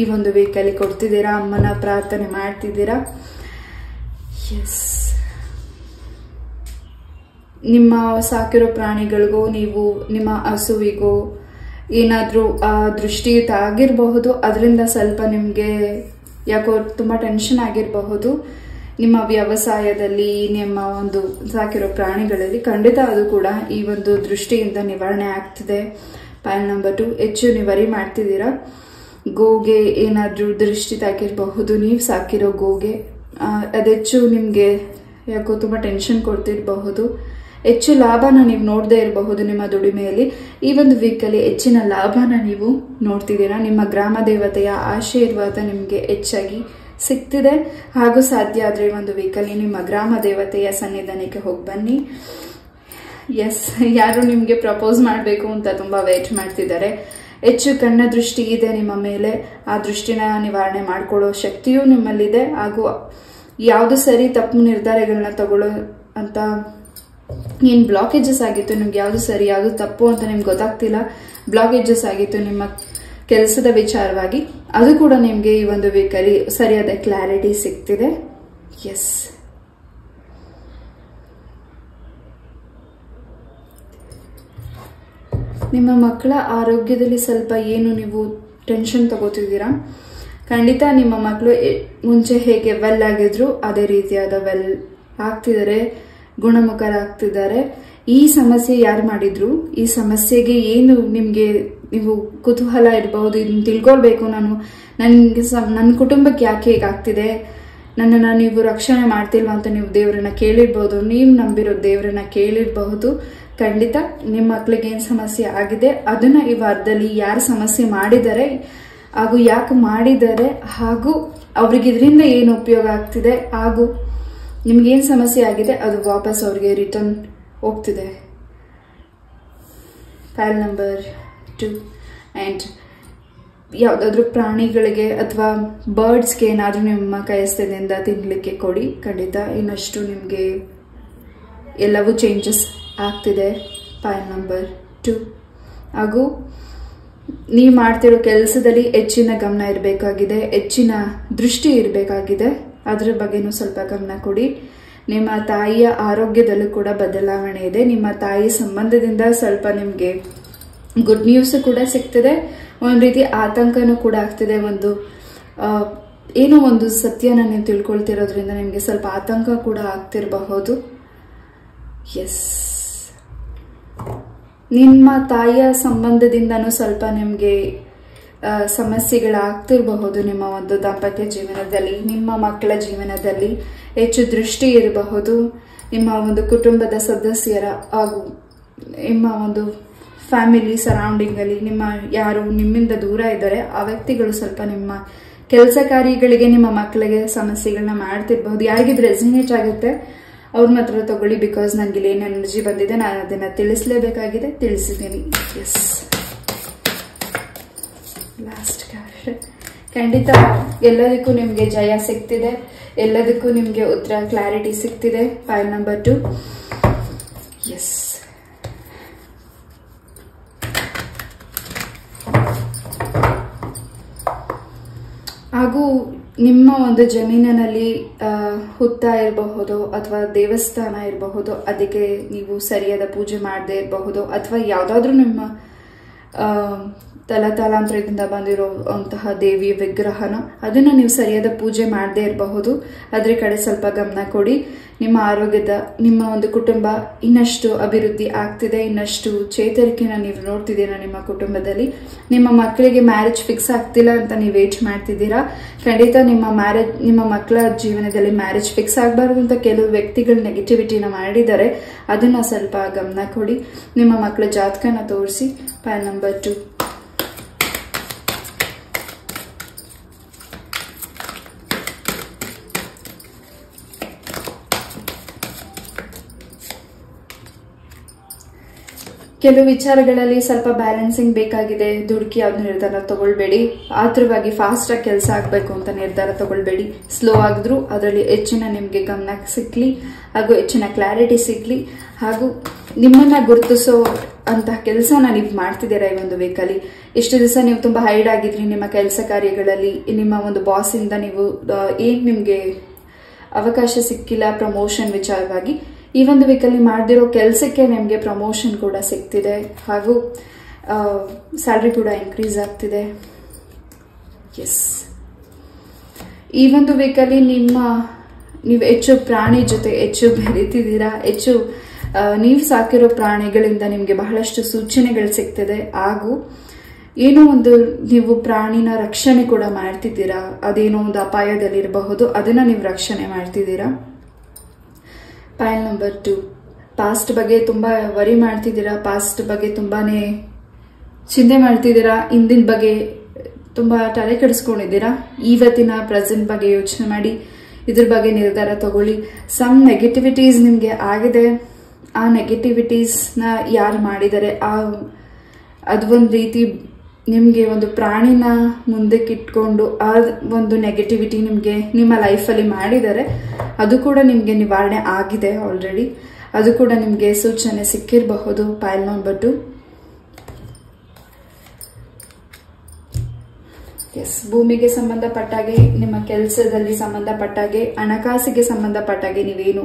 ಈ ಒಂದು ವೀಕಲ್ಲಿ ಕೊಡ್ತಿದ್ದೀರಾ, ಅಮ್ಮನ ಪ್ರಾರ್ಥನೆ ಮಾಡ್ತಿದ್ದೀರಾ. ಎಸ್, ನಿಮ್ಮ ಸಾಕಿರೋ ಪ್ರಾಣಿಗಳಿಗೂ ನೀವು ನಿಮ್ಮ ಹಸುವಿಗೂ ಏನಾದ್ರೂ ದೃಷ್ಟಿಯುತ ಆಗಿರಬಹುದು, ಅದರಿಂದ ಸ್ವಲ್ಪ ನಿಮ್ಗೆ ಯಾಕೋ ತುಂಬಾ ಟೆನ್ಷನ್ ಆಗಿರಬಹುದು. ನಿಮ್ಮ ವ್ಯವಸಾಯದಲ್ಲಿ, ನಿಮ್ಮ ಒಂದು ಸಾಕಿರೋ ಪ್ರಾಣಿಗಳಲ್ಲಿ ಖಂಡಿತ ಅದು ಕೂಡ ಈ ಒಂದು ದೃಷ್ಟಿಯಿಂದ ನಿವಾರಣೆ ಆಗ್ತಿದೆ. ಪೈಲ್ ನಂಬರ್ 2, ಹೆಚ್ಚು ನೀವು ವರಿ ಮಾಡ್ತಿದ್ದೀರಾ. ಗೋಗೆ ಏನಾದ್ರೂ ದೃಷ್ಟಿ ತಾಕಿರಬಹುದು, ನೀವು ಸಾಕಿರೋ ಗೋಗೆ ಅದೆಚ್ಚು ನಿಮ್ಗೆ ಯಾಕೋ ತುಂಬಾ ಟೆನ್ಷನ್ ಕೊಡ್ತಿರಬಹುದು. ಹೆಚ್ಚು ಲಾಭನ ನೀವು ನೋಡದೇ ಇರಬಹುದು ನಿಮ್ಮ ದುಡಿಮೆಯಲ್ಲಿ. ಈ ಒಂದು ವೀಕಲ್ಲಿ ಹೆಚ್ಚಿನ ಲಾಭನ ನೀವು ನೋಡ್ತಿದ್ದೀರಾ. ನಿಮ್ಮ ಗ್ರಾಮ ದೇವತೆಯ ಆಶೀರ್ವಾದ ನಿಮ್ಗೆ ಹೆಚ್ಚಾಗಿ ಸಿಗ್ತಿದೆ. ಹಾಗೂ ಸಾಧ್ಯ ಆದ್ರೆ ಒಂದು ವೀಕಲ್ಲಿ ನಿಮ್ಮ ಗ್ರಾಮ ದೇವತೆಯ ಸನ್ನಿಧಾನಕ್ಕೆ ಹೋಗಿ ಬನ್ನಿ. ಎಸ್, ಯಾರು ನಿಮ್ಗೆ ಪ್ರಪೋಸ್ ಮಾಡಬೇಕು ಅಂತ ತುಂಬಾ ವೇಟ್ ಮಾಡ್ತಿದ್ದಾರೆ. ಹೆಚ್ಚು ಕಣ್ಣ ದೃಷ್ಟಿ ಇದೆ ನಿಮ್ಮ ಮೇಲೆ. ಆ ದೃಷ್ಟಿನ ನಿವಾರಣೆ ಮಾಡ್ಕೊಳ್ಳೋ ಶಕ್ತಿಯೂ ನಿಮ್ಮಲ್ಲಿದೆ. ಹಾಗೂ ಯಾವುದು ಸರಿ ತಪ್ಪು ನಿರ್ಧಾರಗಳನ್ನ ತಗೊಳ್ಳೋ ಅಂತ ಏನ್ ಬ್ಲಾಕೇಜಸ್ ಆಗಿತ್ತು, ನಿಮ್ಗೆ ಯಾವ್ದು ಸರಿ ಯಾವ್ದು ತಪ್ಪು ಅಂತ ನಿಮ್ಗೆ ಗೊತ್ತಾಗ್ತಿಲ್ಲ, ಬ್ಲಾಕೇಜಸ್ ಆಗಿತ್ತು ನಿಮ್ಮ ಕೆಲಸದ ವಿಚಾರವಾಗಿ, ಅದು ಕೂಡ ನಿಮ್ಗೆ ಈ ಒಂದು ವೀಕಲ್ಲಿ ಸರಿಯಾದ ಕ್ಲಾರಿಟಿ ಸಿಗ್ತಿದೆ. ಎಸ್, ನಿಮ್ಮ ಮಕ್ಕಳ ಆರೋಗ್ಯದಲ್ಲಿ ಸ್ವಲ್ಪ ಏನು ನೀವು ಟೆನ್ಷನ್ ತಗೋತಿದ್ದೀರಾ. ಖಂಡಿತ ನಿಮ್ಮ ಮಕ್ಕಳು ಮುಂಚೆ ಹೇಗೆ ವೆಲ್ ಆಗಿದ್ರು ಅದೇ ರೀತಿಯಾದ ವೆಲ್ ಆಗ್ತಿದ್ದಾರೆ, ಗುಣಮುಖರಾಗ್ತಿದ್ದಾರೆ. ಈ ಸಮಸ್ಯೆ ಯಾರು ಮಾಡಿದ್ರು, ಈ ಸಮಸ್ಯೆಗೆ ಏನು ನಿಮ್ಗೆ ನೀವು ಕುತೂಹಲ ಇರಬಹುದು, ಇದನ್ನ ತಿಳ್ಕೊಳ್ಬೇಕು, ನನ್ನ ಕುಟುಂಬಕ್ಕೆ ಯಾಕೆ ಹೀಗಾಗ್ತಿದೆ, ನನ್ನನ್ನು ನೀವು ರಕ್ಷಣೆ ಮಾಡ್ತಿಲ್ವಾ ಅಂತ ನೀವು ದೇವರನ್ನ ಕೇಳಿರ್ಬಹುದು, ನೀವು ನಂಬಿರೋ ದೇವರನ್ನ ಕೇಳಿರಬಹುದು. ಖಂಡಿತ ನಿಮ್ಮ ಮಕ್ಕಳಿಗೆ ಏನ್ ಸಮಸ್ಯೆ ಆಗಿದೆ ಅದನ್ನ ಈ ವಾರದಲ್ಲಿ ಯಾರು ಸಮಸ್ಯೆ ಮಾಡಿದ್ದಾರೆ ಹಾಗೂ ಯಾಕೆ ಮಾಡಿದ್ದಾರೆ ಹಾಗೂ ಅವ್ರಿಗೆ ಇದರಿಂದ ಏನು ಉಪಯೋಗ ಆಗ್ತಿದೆ ಹಾಗೂ ನಿಮ್ಗೇನ್ ಸಮಸ್ಯೆ ಆಗಿದೆ ಅದು ವಾಪಸ್ ಅವ್ರಿಗೆ ರಿಟರ್ನ್ ಹೋಗ್ತಿದೆ. File number 2. ಅಂಡ್ ಯಾವ್ದಾದ್ರು ಪ್ರಾಣಿಗಳಿಗೆ ಅಥವಾ ಬರ್ಡ್ಸ್ಗೆ ಏನಾದ್ರೂ ನಿಮ್ಮ ಕೈಸ್ಥದಿಂದ ತಿನ್ಲಿಕ್ಕೆ ಕೊಡಿ. ಖಂಡಿತ ಇನ್ನಷ್ಟು ನಿಮ್ಗೆ ಎಲ್ಲವೂ ಚೇಂಜಸ್ ಆಗ್ತಿದೆ. File number 2. ಹಾಗೂ ನೀವು ಮಾಡ್ತಿರೋ ಕೆಲಸದಲ್ಲಿ ಹೆಚ್ಚಿನ ಗಮನ ಇರಬೇಕಾಗಿದೆ, ಹೆಚ್ಚಿನ ದೃಷ್ಟಿ ಇರಬೇಕಾಗಿದೆ. ಅದ್ರ ಬಗ್ಗೆನೂ ಸ್ವಲ್ಪ ಗಮನ ಕೊಡಿ. ನಿಮ್ಮ ತಾಯಿಯ ಆರೋಗ್ಯದಲ್ಲೂ ಕೂಡ ಬದಲಾವಣೆ ಇದೆ. ನಿಮ್ಮ ತಾಯಿ ಸಂಬಂಧದಿಂದ ಸ್ವಲ್ಪ ನಿಮ್ಗೆ ಗುಡ್ ನ್ಯೂಸ್ ಕೂಡ ಸಿಗ್ತದೆ. ಒಂದ್ ರೀತಿ ಆತಂಕನೂ ಕೂಡ ಆಗ್ತಿದೆ. ಏನೋ ಒಂದು ಸತ್ಯನ ನೀವು ತಿಳ್ಕೊಳ್ತಿರೋದ್ರಿಂದ ನಿಮ್ಗೆ ಸ್ವಲ್ಪ ಆತಂಕ ಕೂಡ ಆಗ್ತಿರಬಹುದು. ಎಸ್, ನಿಮ್ಮ ತಾಯಿಯ ಸಂಬಂಧದಿಂದನೂ ಸ್ವಲ್ಪ ನಿಮ್ಗೆ ಸಮಸ್ಯೆಗಳಾಗ್ತಿರಬಹುದು. ನಿಮ್ಮ ಒಂದು ದಾಂಪತ್ಯ ಜೀವನದಲ್ಲಿ, ನಿಮ್ಮ ಮಕ್ಕಳ ಜೀವನದಲ್ಲಿ ಹೆಚ್ಚು ದೃಷ್ಟಿ ಇರಬಹುದು. ನಿಮ್ಮ ಒಂದು ಕುಟುಂಬದ ಸದಸ್ಯರ ಹಾಗೂ ನಿಮ್ಮ ಒಂದು ಫ್ಯಾಮಿಲಿ ಸರೌಂಡಿಂಗ್ ಅಲ್ಲಿ ಯಾರು ನಿಮ್ಮಿಂದ ದೂರ ಇದ್ದಾರೆ ಆ ವ್ಯಕ್ತಿಗಳು ಸ್ವಲ್ಪ ನಿಮ್ಮ ಕೆಲಸ ಕಾರ್ಯಗಳಿಗೆ ನಿಮ್ಮ ಮಕ್ಕಳಿಗೆ ಸಮಸ್ಯೆಗಳನ್ನ ಮಾಡ್ತಿರ್ಬಹುದು. ಯಾರಿಗಿದ್ರೆ ರೆಸಿನೇಟ್ ಆಗುತ್ತೆ ಅವ್ರ ಮಾತ್ರ ತಗೊಳ್ಳಿ. ಬಿಕಾಸ್ ನನಗೆ ಏನ್ ಎನರ್ಜಿ ಬಂದಿದೆ ನಾನು ಅದನ್ನ ತಿಳಿಸಲೇಬೇಕಾಗಿದೆ, ತಿಳಿಸಿದ್ದೀನಿ. Yes, last card. ಖಂಡಿತ ಎಲ್ಲದಕ್ಕೂ ನಿಮ್ಗೆ ಜಯ ಸಿಗ್ತಿದೆ, ಎಲ್ಲದಕ್ಕೂ ನಿಮ್ಗೆ ಉತ್ತರ ಕ್ಲಾರಿಟಿ ಸಿಗ್ತಿದೆ. Pile number 2. ಎಸ್, ಹಾಗೂ ನಿಮ್ಮ ಒಂದು ಜಮೀನಿನಲ್ಲಿ ಹುತ್ತ ಇರಬಹುದು ಅಥವಾ ದೇವಸ್ಥಾನ ಇರಬಹುದು, ಅದಕ್ಕೆ ನೀವು ಸರಿಯಾದ ಪೂಜೆ ಮಾಡದೇ ಇರಬಹುದು. ಅಥವಾ ಯಾವ್ದಾದ್ರು ನಿಮ್ಮ ತಲಾಂತರದಿಂದ ಬಂದಿರುವಂತಹ ದೇವಿಯ ವಿಗ್ರಹನ ಅದನ್ನ ನೀವು ಸರಿಯಾದ ಪೂಜೆ ಮಾಡದೇ ಇರಬಹುದು. ಅದ್ರ ಕಡೆ ಸ್ವಲ್ಪ ಗಮನ ಕೊಡಿ. ನಿಮ್ಮ ಆರೋಗ್ಯದ ನಿಮ್ಮ ಒಂದು ಕುಟುಂಬ ಇನ್ನಷ್ಟು ಅಭಿವೃದ್ಧಿ ಆಗ್ತಿದೆ, ಇನ್ನಷ್ಟು ಚೇತರಿಕೆನ ನೀವು ನೋಡ್ತಿದ್ದೀರಾ ನಿಮ್ಮ ಕುಟುಂಬದಲ್ಲಿ. ನಿಮ್ಮ ಮಕ್ಕಳಿಗೆ ಮ್ಯಾರೇಜ್ ಫಿಕ್ಸ್ ಆಗ್ತಿಲ್ಲ ಅಂತ ನೀವು ವೇಟ್ ಮಾಡ್ತಿದ್ದೀರಾ. ಖಂಡಿತ ನಿಮ್ಮ ಮಕ್ಕಳ ಜೀವನದಲ್ಲಿ ಮ್ಯಾರೇಜ್ ಫಿಕ್ಸ್ ಆಗಬಾರ್ದು ಅಂತ ಕೆಲವು ವ್ಯಕ್ತಿಗಳು ನೆಗೆಟಿವಿಟಿನ ಮಾಡಿದ್ದಾರೆ. ಅದನ್ನ ಸ್ವಲ್ಪ ಗಮನ ಕೊಡಿ. ನಿಮ್ಮ ಮಕ್ಕಳ ಜಾತಕನ ತೋರಿಸಿ. File number 2. ಕೆಲವು ವಿಚಾರಗಳಲ್ಲಿ ಸ್ವಲ್ಪ ಬ್ಯಾಲೆನ್ಸಿಂಗ್ ಬೇಕಾಗಿದೆ. ದುಡುಕಿ ಯಾವ್ದು ನಿರ್ಧಾರ ತಗೊಳ್ಬೇಡಿ. ಆತುರವಾಗಿ ಫಾಸ್ಟ್ ಆಗಿ ಕೆಲಸ ಆಗ್ಬೇಕು ಅಂತ ನಿರ್ಧಾರ ತಗೊಳ್ಬೇಡಿ. ಸ್ಲೋ ಆಗಿದ್ರು ಅದರಲ್ಲಿ ಹೆಚ್ಚಿನ ನಿಮ್ಗೆ ಗಮನ ಸಿಗ್ಲಿ ಹಾಗೂ ಹೆಚ್ಚಿನ ಕ್ಲಾರಿಟಿ ಸಿಗ್ಲಿ. ಹಾಗೂ ನಿಮ್ಮನ್ನ ಗುರುತಿಸೋ ಅಂತಹ ಕೆಲಸನ ನೀವು ಮಾಡ್ತಿದ್ದೀರಾ ಈ ಒಂದು ವೀಕಲ್ಲಿ. ಇಷ್ಟು ದಿವಸ ನೀವು ತುಂಬಾ ಹೈಡ್ ಆಗಿದ್ರಿ ನಿಮ್ಮ ಕೆಲಸ ಕಾರ್ಯಗಳಲ್ಲಿ. ನಿಮ್ಮ ಒಂದು ಬಾಸ್ ಇಂದ ನೀವು ಏನ್ ನಿಮ್ಗೆ ಅವಕಾಶ ಸಿಕ್ಕಿಲ್ಲ ಪ್ರಮೋಷನ್ ವಿಚಾರವಾಗಿ, ಈ ಒಂದು ವೀಕಲ್ಲಿ ಮಾಡದಿರೋ ಕೆಲಸಕ್ಕೆ ನಿಮಗೆ ಪ್ರಮೋಷನ್ ಕೂಡ ಸಿಗ್ತಿದೆ ಹಾಗೂ ಸ್ಯಾಲ್ರಿ ಕೂಡ ಇನ್ಕ್ರೀಸ್ ಆಗ್ತಿದೆ. ಎಸ್, ಈ ಒಂದು ವೀಕಲ್ಲಿ ನೀವು ಹೆಚ್ಚು ಪ್ರಾಣಿ ಜೊತೆ ಹೆಚ್ಚು ಬೆರೀತಿದ್ದೀರಾ. ಹೆಚ್ಚು ನೀವು ಸಾಕಿರೋ ಪ್ರಾಣಿಗಳಿಂದ ನಿಮಗೆ ಬಹಳಷ್ಟು ಸೂಚನೆಗಳು ಸಿಗ್ತಿದೆ ಹಾಗೂ ಏನೋ ಒಂದು ನೀವು ಪ್ರಾಣಿನ ರಕ್ಷಣೆ ಕೂಡ ಮಾಡ್ತಿದ್ದೀರಾ. ಅದೇನೋ ಒಂದು ಅಪಾಯದಲ್ಲಿರಬಹುದು, ಅದನ್ನ ನೀವು ರಕ್ಷಣೆ ಮಾಡ್ತಿದ್ದೀರಾ. File number 2. ಪಾಸ್ಟ್ ಬಗ್ಗೆ ತುಂಬಾ ವರಿ ಮಾಡ್ತಿದ್ದೀರಾ, ಪಾಸ್ಟ್ ಬಗ್ಗೆ ತುಂಬಾನೇ ಚಿಂತೆ ಮಾಡ್ತಿದ್ದೀರಾ, ಹಿಂದಿನ ಬಗ್ಗೆ ತುಂಬಾ ತಲೆ ಕೆಡಿಸ್ಕೊಂಡಿದ್ದೀರಾ. ಇವತ್ತಿನ ಪ್ರೆಸೆಂಟ್ ಬಗ್ಗೆ ಯೋಚನೆ ಮಾಡಿ ಇದ್ರ ಬಗ್ಗೆ ನಿರ್ಧಾರ ತಗೊಳ್ಳಿ. ಸಮ್ ನೆಗೆಟಿವಿಟೀಸ್ ನಿಮ್ಗೆ ಆಗಿದೆ. ಆ ನೆಗೆಟಿವಿಟೀಸ್ ನ ಯಾರು ಮಾಡಿದರೆ ಅದು ಒಂದು ರೀತಿ ನಿಮ್ಗೆ ಒಂದು ಪ್ರಾಣಿನ ಮುಂದಕ್ಕೆ ಇಟ್ಕೊಂಡು ಆ ಒಂದು ನೆಗೆಟಿವಿಟಿ ನಿಮ್ಗೆ ನಿಮ್ಮ ಲೈಫಲ್ಲಿ ಮಾಡಿದರೆ ಅದು ಕೂಡ ನಿಮ್ಗೆ ನಿವಾರಣೆ ಆಗಿದೆ ಆಲ್ರೆಡಿ. ಅದು ಕೂಡ ನಿಮ್ಗೆ ಸೂಚನೆ ಸಿಕ್ಕಿರಬಹುದು. ಪೈಲ್ ನಂಬರ್ 2. ಎಸ್, ಭೂಮಿಗೆ ಸಂಬಂಧಪಟ್ಟಾಗೆ, ನಿಮ್ಮ ಕೆಲಸದಲ್ಲಿ ಸಂಬಂಧಪಟ್ಟಾಗೆ, ಹಣಕಾಸಿಗೆ ಸಂಬಂಧಪಟ್ಟಾಗೆ ನೀವೇನು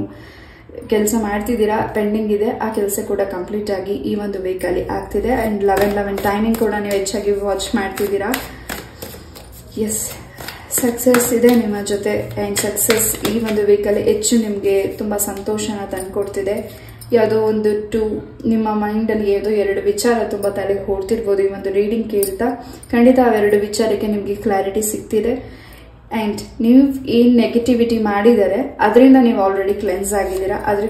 ಕೆಲಸ ಮಾಡ್ತಿದ್ದೀರಾ, ಪೆಂಡಿಂಗ್ ಇದೆ, ಆ ಕೆಲಸ ಕೂಡ ಕಂಪ್ಲೀಟ್ ಆಗಿ ಈ ಒಂದು ವೀಕಲ್ಲಿ ಆಗ್ತಿದೆ. ಅಂಡ್ 11 ಟೈಮಿಂಗ್ ಕೂಡ ನೀವು ಹೆಚ್ಚಾಗಿ ವಾಚ್ ಮಾಡ್ತಿದ್ದೀರಾ. ಎಸ್, ಸಕ್ಸಸ್ ಇದೆ ನಿಮ್ಮ ಜೊತೆ. ಅಂಡ್ ಸಕ್ಸಸ್ ಈ ಒಂದು ವೀಕಲ್ಲಿ ಹೆಚ್ಚು ನಿಮ್ಗೆ ತುಂಬಾ ಸಂತೋಷನ ತಂದ್ಕೊಡ್ತಿದೆ. ಯಾವುದೋ ಒಂದು ನಿಮ್ಮ ಮೈಂಡ್ ಅಲ್ಲಿ ಯಾವುದೋ 2 ವಿಚಾರ ತುಂಬಾ ತಲೆಗೆ ಹೊಡ್ತಿರ್ಬೋದು. ಈ ಒಂದು ರೀಡಿಂಗ್ ಕೇಳ್ತಾ ಖಂಡಿತ ಆ 2 ವಿಚಾರಕ್ಕೆ ನಿಮ್ಗೆ ಕ್ಲಾರಿಟಿ ಸಿಗ್ತಿದೆ. ಅಂಡ್ ನೀವು ಏನ್ ನೆಗೆಟಿವಿಟಿ ಮಾಡಿದರೆ ಅದರಿಂದ ನೀವು ಆಲ್ರೆಡಿ ಕ್ಲೆನ್ಸ್ ಆಗಿದ್ದೀರಾ. ಅದ್ರ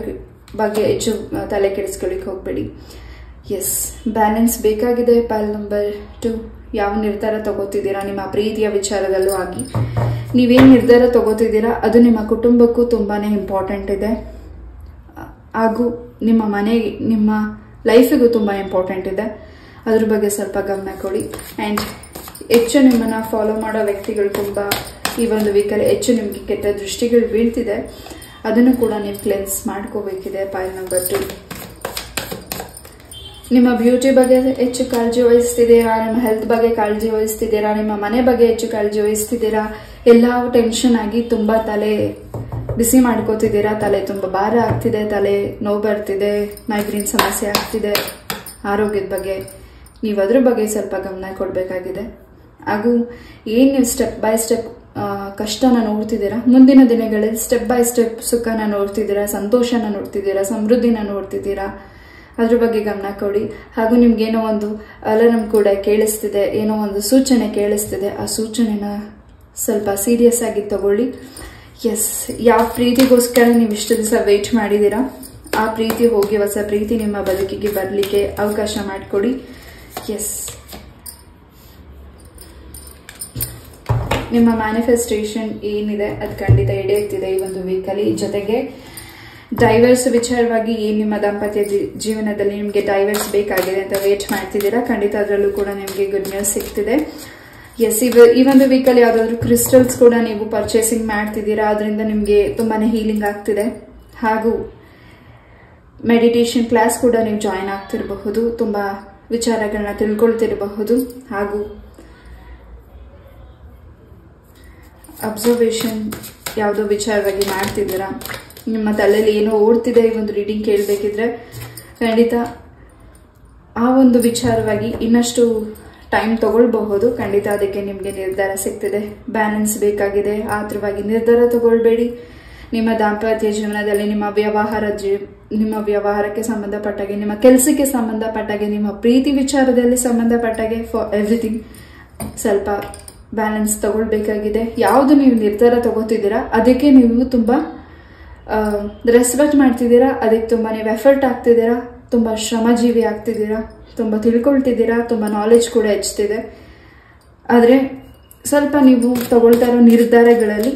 ಬಗ್ಗೆ ಹೆಚ್ಚು ತಲೆ ಕೆಡಿಸ್ಕೊಳ್ಳಿಕ್ಕೆ ಹೋಗ್ಬೇಡಿ. ಎಸ್, ಬ್ಯಾಲೆನ್ಸ್ ಬೇಕಾಗಿದೆ. ಪೈಲ್ ನಂಬರ್ 2. ಯಾವ ನಿರ್ಧಾರ ತಗೋತಿದ್ದೀರಾ ನಿಮ್ಮ ಪ್ರೀತಿಯ ವಿಚಾರದಲ್ಲೂ ಆಗಿ, ನೀವೇನ್ ನಿರ್ಧಾರ ತಗೋತಿದ್ದೀರಾ ಅದು ನಿಮ್ಮ ಕುಟುಂಬಕ್ಕೂ ತುಂಬಾನೇ ಇಂಪಾರ್ಟೆಂಟ್ ಇದೆ. ಹಾಗೂ ನಿಮ್ಮ ಮನೆಗೆ, ನಿಮ್ಮ ಲೈಫಿಗೂ ತುಂಬಾ ಇಂಪಾರ್ಟೆಂಟ್ ಇದೆ. ಅದ್ರ ಬಗ್ಗೆ ಸ್ವಲ್ಪ ಗಮನ ಕೊಡಿ. ಅಂಡ್ ಹೆಚ್ಚು ನಿಮ್ಮನ್ನ ಫಾಲೋ ಮಾಡೋ ವ್ಯಕ್ತಿಗಳು ತುಂಬಾ ಈ ಒಂದು ವೀಕಲ್ಲಿ ಹೆಚ್ಚು ನಿಮ್ಗೆ ಕೆಟ್ಟ ದೃಷ್ಟಿಗಳು ಬೀಳ್ತಿದೆ. ಅದನ್ನು ಕೂಡ ನೀವು ಕ್ಲೆನ್ಸ್ ಮಾಡ್ಕೋಬೇಕಿದೆ. ಪೈಲ್ ನಂಬರ್ 2. ನಿಮ್ಮ ಬ್ಯೂಟಿ ಬಗ್ಗೆ ಹೆಚ್ಚು ಕಾಳಜಿ ವಹಿಸ್ತಿದ್ದೀರಾ, ನಿಮ್ಮ ಹೆಲ್ತ್ ಬಗ್ಗೆ ಕಾಳಜಿ ವಹಿಸ್ತಿದ್ದೀರಾ, ನಿಮ್ಮ ಮನೆ ಬಗ್ಗೆ ಹೆಚ್ಚು ಕಾಳಜಿ ವಹಿಸ್ತಿದ್ದೀರಾ. ಎಲ್ಲ ಟೆನ್ಷನ್ ಆಗಿ ತುಂಬಾ ತಲೆ ಬಿಸಿ ಮಾಡ್ಕೋತಿದ್ದೀರಾ. ತಲೆ ತುಂಬಾ ಭಾರ ಆಗ್ತಿದೆ, ತಲೆ ನೋವು ಬರ್ತಿದೆ, ಮೈಗ್ರೇನ್ ಸಮಸ್ಯೆ ಆಗ್ತಿದೆ. ಆರೋಗ್ಯದ ಬಗ್ಗೆ ನೀವು ಅದ್ರ ಬಗ್ಗೆ ಸ್ವಲ್ಪ ಗಮನ ಕೊಡಬೇಕಾಗಿದೆ. ಹಾಗೂ ಏನ್ ನೀವು ಸ್ಟೆಪ್ ಬೈ ಸ್ಟೆಪ್ ಕಷ್ಟನ ನೋಡ್ತಿದ್ದೀರಾ, ಮುಂದಿನ ದಿನಗಳಲ್ಲಿ ಸ್ಟೆಪ್ ಬೈ ಸ್ಟೆಪ್ ಸುಖನ ನೋಡ್ತಿದ್ದೀರಾ, ಸಂತೋಷನ ನೋಡ್ತಿದ್ದೀರಾ, ಸಮೃದ್ಧಿನ ನೋಡ್ತಿದ್ದೀರಾ. ಅದ್ರ ಬಗ್ಗೆ ಗಮನ ಕೊಡಿ. ಹಾಗೂ ನಿಮ್ಗೇನೋ ಒಂದು ಅಲಾರಂ ಕೂಡ ಕೇಳಿಸ್ತಿದೆ, ಏನೋ ಒಂದು ಸೂಚನೆ ಕೇಳಿಸ್ತಿದೆ. ಆ ಸೂಚನೆನ ಸ್ವಲ್ಪ ಸೀರಿಯಸ್ ಆಗಿ ತಗೊಳ್ಳಿ. ಎಸ್, ಯಾವ ಪ್ರೀತಿಗೋಸ್ಕರ ನೀವು ಇಷ್ಟು ದಿವಸ ವೇಟ್ ಮಾಡಿದ್ದೀರಾ ಆ ಪ್ರೀತಿ ಹೋಗಿ ಹೊಸ ಪ್ರೀತಿ ನಿಮ್ಮ ಬದುಕಿಗೆ ಬರಲಿಕ್ಕೆ ಅವಕಾಶ ಮಾಡಿಕೊಡಿ. ಎಸ್, ನಿಮ್ಮ ಮ್ಯಾನಿಫೆಸ್ಟೇಷನ್ ಏನಿದೆ ಅದು ಖಂಡಿತ ಈಡೇರ್ತಿದೆ ಈ ಒಂದು ವೀಕಲ್ಲಿ. ಜೊತೆಗೆ ಡೈವರ್ಸ್ ವಿಚಾರವಾಗಿ ಏನ್ ನಿಮ್ಮ ದಾಂಪತ್ಯ ಜೀವನದಲ್ಲಿ ನಿಮ್ಗೆ ಡೈವರ್ಸ್ ಬೇಕಾಗಿದೆ ಅಂತ ವೇಟ್ ಮಾಡ್ತಿದ್ದೀರಾ, ಖಂಡಿತ ಅದರಲ್ಲೂ ಕೂಡ ನಿಮ್ಗೆ ಗುಡ್ ನ್ಯೂಸ್ ಸಿಗ್ತಿದೆ. ಎಸ್, ಈ ಒಂದು ವೀಕಲ್ಲಿ ಯಾವ್ದಾದ್ರು ಕ್ರಿಸ್ಟಲ್ಸ್ ಕೂಡ ನೀವು ಪರ್ಚೇಸಿಂಗ್ ಮಾಡ್ತಿದ್ದೀರಾ, ಅದರಿಂದ ನಿಮ್ಗೆ ತುಂಬಾನೇ ಹೀಲಿಂಗ್ ಆಗ್ತಿದೆ. ಹಾಗೂ ಮೆಡಿಟೇಷನ್ ಕ್ಲಾಸ್ ಕೂಡ ನೀವು ಜಾಯಿನ್ ಆಗ್ತಿರಬಹುದು, ತುಂಬಾ ವಿಚಾರಗಳನ್ನ ತಿಳ್ಕೊಳ್ತಿರಬಹುದು. ಹಾಗೂ ಅಬ್ಸರ್ವೇಷನ್ ಯಾವುದೋ ವಿಚಾರವಾಗಿ ಮಾಡ್ತಿದ್ದೀರಾ, ನಿಮ್ಮ ತಲೆಯಲ್ಲಿ ಏನೋ ಓಡ್ತಿದೆ ಈ ಒಂದು ರೀಡಿಂಗ್ ಕೇಳಬೇಕಿದ್ರೆ ಖಂಡಿತ ಆ ಒಂದು ವಿಚಾರವಾಗಿ ಇನ್ನಷ್ಟು ಟೈಮ್ ತಗೊಳ್ಬಹುದು. ಖಂಡಿತ ಅದಕ್ಕೆ ನಿಮಗೆ ನಿರ್ಧಾರ ಸಿಗ್ತಿದೆ. ಬ್ಯಾಲೆನ್ಸ್ ಬೇಕಾಗಿದೆ. ಆತುರವಾಗಿ ನಿರ್ಧಾರ ತಗೊಳ್ಬೇಡಿ. ನಿಮ್ಮ ದಾಂಪತ್ಯ ಜೀವನದಲ್ಲಿ ನಿಮ್ಮ ವ್ಯವಹಾರಕ್ಕೆ ಸಂಬಂಧಪಟ್ಟಾಗೆ, ನಿಮ್ಮ ಕೆಲಸಕ್ಕೆ ಸಂಬಂಧಪಟ್ಟಾಗೆ, ನಿಮ್ಮ ಪ್ರೀತಿ ವಿಚಾರದಲ್ಲಿ ಸಂಬಂಧಪಟ್ಟಾಗೆ, ಫಾರ್ ಎವ್ರಿಥಿಂಗ್ ಸ್ವಲ್ಪ ಬ್ಯಾಲೆನ್ಸ್ ತಗೊಳ್ಬೇಕಾಗಿದೆ. ಯಾವುದು ನೀವು ನಿರ್ಧಾರ ತಗೋತಿದ್ದೀರಾ ಅದಕ್ಕೆ ನೀವು ತುಂಬಾ ರೆಸ್ಪೆಕ್ಟ್ ಮಾಡ್ತಿದ್ದೀರಾ, ಅದಕ್ಕೆ ತುಂಬಾ ನೀವು ಎಫರ್ಟ್ ಆಗ್ತಿದ್ದೀರಾ, ತುಂಬಾ ಶ್ರಮಜೀವಿ ಆಗ್ತಿದ್ದೀರಾ, ತುಂಬಾ ತಿಳ್ಕೊಳ್ತಿದ್ದೀರಾ, ತುಂಬಾ ನಾಲೆಜ್ ಕೂಡ ಹೆಚ್ಚುತ್ತಿದೆ. ಆದ್ರೆ ಸ್ವಲ್ಪ ನೀವು ತಗೊಳ್ತಾ ಇರೋ ನಿರ್ಧಾರಗಳಲ್ಲಿ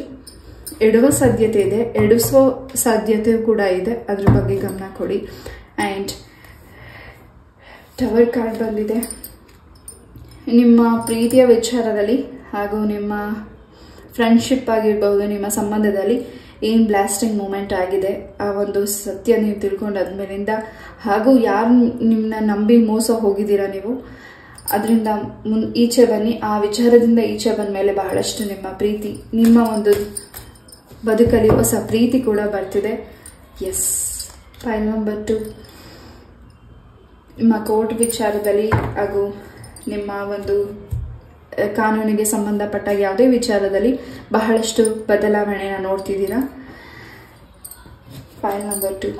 ಎಡುವ ಸಾಧ್ಯತೆ ಇದೆ, ಎಡಿಸುವ ಸಾಧ್ಯತೆ ಕೂಡ ಇದೆ. ಅದ್ರ ಬಗ್ಗೆ ಗಮನ ಕೊಡಿ. ಅಂಡ್ ಟವರ್ ಕಾರ್ಡ್ ಬಂದಿದೆ. ನಿಮ್ಮ ಪ್ರೀತಿಯ ವಿಚಾರದಲ್ಲಿ ಹಾಗೂ ನಿಮ್ಮ ಫ್ರೆಂಡ್ಶಿಪ್ ಆಗಿರ್ಬಹುದು, ನಿಮ್ಮ ಸಂಬಂಧದಲ್ಲಿ ಏನ್ ಬ್ಲಾಸ್ಟಿಂಗ್ ಮೂಮೆಂಟ್ ಆಗಿದೆ ಆ ಒಂದು ಸತ್ಯ ನೀವು ತಿಳ್ಕೊಂಡಾದ್ಮೇಲಿಂದ, ಹಾಗೂ ಯಾರು ನಿಮ್ಮನ್ನ ನಂಬಿ ಮೋಸ ಹೋಗಿದ್ದೀರಾ ನೀವು, ಅದರಿಂದ ಈಚೆ ಬನ್ನಿ. ಆ ವಿಚಾರದಿಂದ ಈಚೆ ಬಂದ ಮೇಲೆ ಬಹಳಷ್ಟು ನಿಮ್ಮ ಪ್ರೀತಿ, ನಿಮ್ಮ ಒಂದು ಬದುಕಲ್ಲಿ ಹೊಸ ಪ್ರೀತಿ ಕೂಡ ಬರ್ತಿದೆ. Yes, pile number 2. ನಿಮ್ಮ ಕೋರ್ಟ್ ವಿಚಾರದಲ್ಲಿ ಹಾಗೂ ನಿಮ್ಮ ಒಂದು ಕಾನೂನಿಗೆ ಸಂಬಂಧಪಟ್ಟ ಯಾವುದೇ ವಿಚಾರದಲ್ಲಿ ಬಹಳಷ್ಟು ಬದಲಾವಣೆನ ನೋಡ್ತಿದ್ದೀರಾ. File number 2.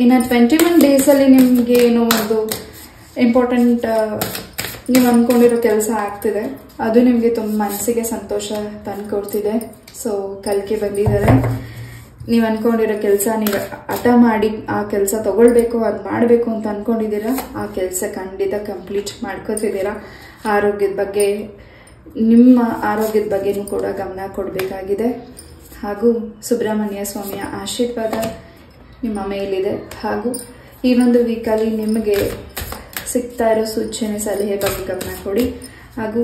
ಇನ್ನು 21 ಡೇಸ್ ಅಲ್ಲಿ ನಿಮ್ಗೆ ಏನೋ ಒಂದು ಇಂಪಾರ್ಟೆಂಟ್ ನೀವು ಅನ್ಕೊಂಡಿರೋ ಕೆಲಸ ಆಗ್ತಿದೆ. ಅದು ನಿಮ್ಗೆ ತುಂಬ ಮನಸ್ಸಿಗೆ ಸಂತೋಷ ತಂದ್ಕೊಡ್ತಿದೆ. ಸೊ ಕಲ್ಕೆ ಬಂದಿದ್ದಾರೆ. ನೀವು ಅನ್ಕೊಂಡಿರೋ ಕೆಲಸ ನೀವು ಹಠ ಮಾಡಿ ಆ ಕೆಲಸ ತಗೊಳ್ಬೇಕು, ಅದು ಮಾಡಬೇಕು ಅಂತ ಅನ್ಕೊಂಡಿದ್ದೀರಾ, ಆ ಕೆಲಸ ಖಂಡಿತ ಕಂಪ್ಲೀಟ್ ಮಾಡ್ಕೋತಿದ್ದೀರಾ. ಆರೋಗ್ಯದ ಬಗ್ಗೆ, ನಿಮ್ಮ ಆರೋಗ್ಯದ ಬಗ್ಗೆನೂ ಕೂಡ ಗಮನ ಕೊಡಬೇಕಾಗಿದೆ. ಹಾಗೂ ಸುಬ್ರಹ್ಮಣ್ಯ ಸ್ವಾಮಿಯ ಆಶೀರ್ವಾದ ನಿಮ್ಮ ಮೇಲಿದೆ. ಹಾಗೂ ಈ ಒಂದು ವೀಕಲ್ಲಿ ನಿಮಗೆ ಸಿಗ್ತಾ ಇರೋ ಸೂಚನೆ ಸಲಹೆ ಬಗ್ಗೆ ಗಮನ ಕೊಡಿ. ಹಾಗೂ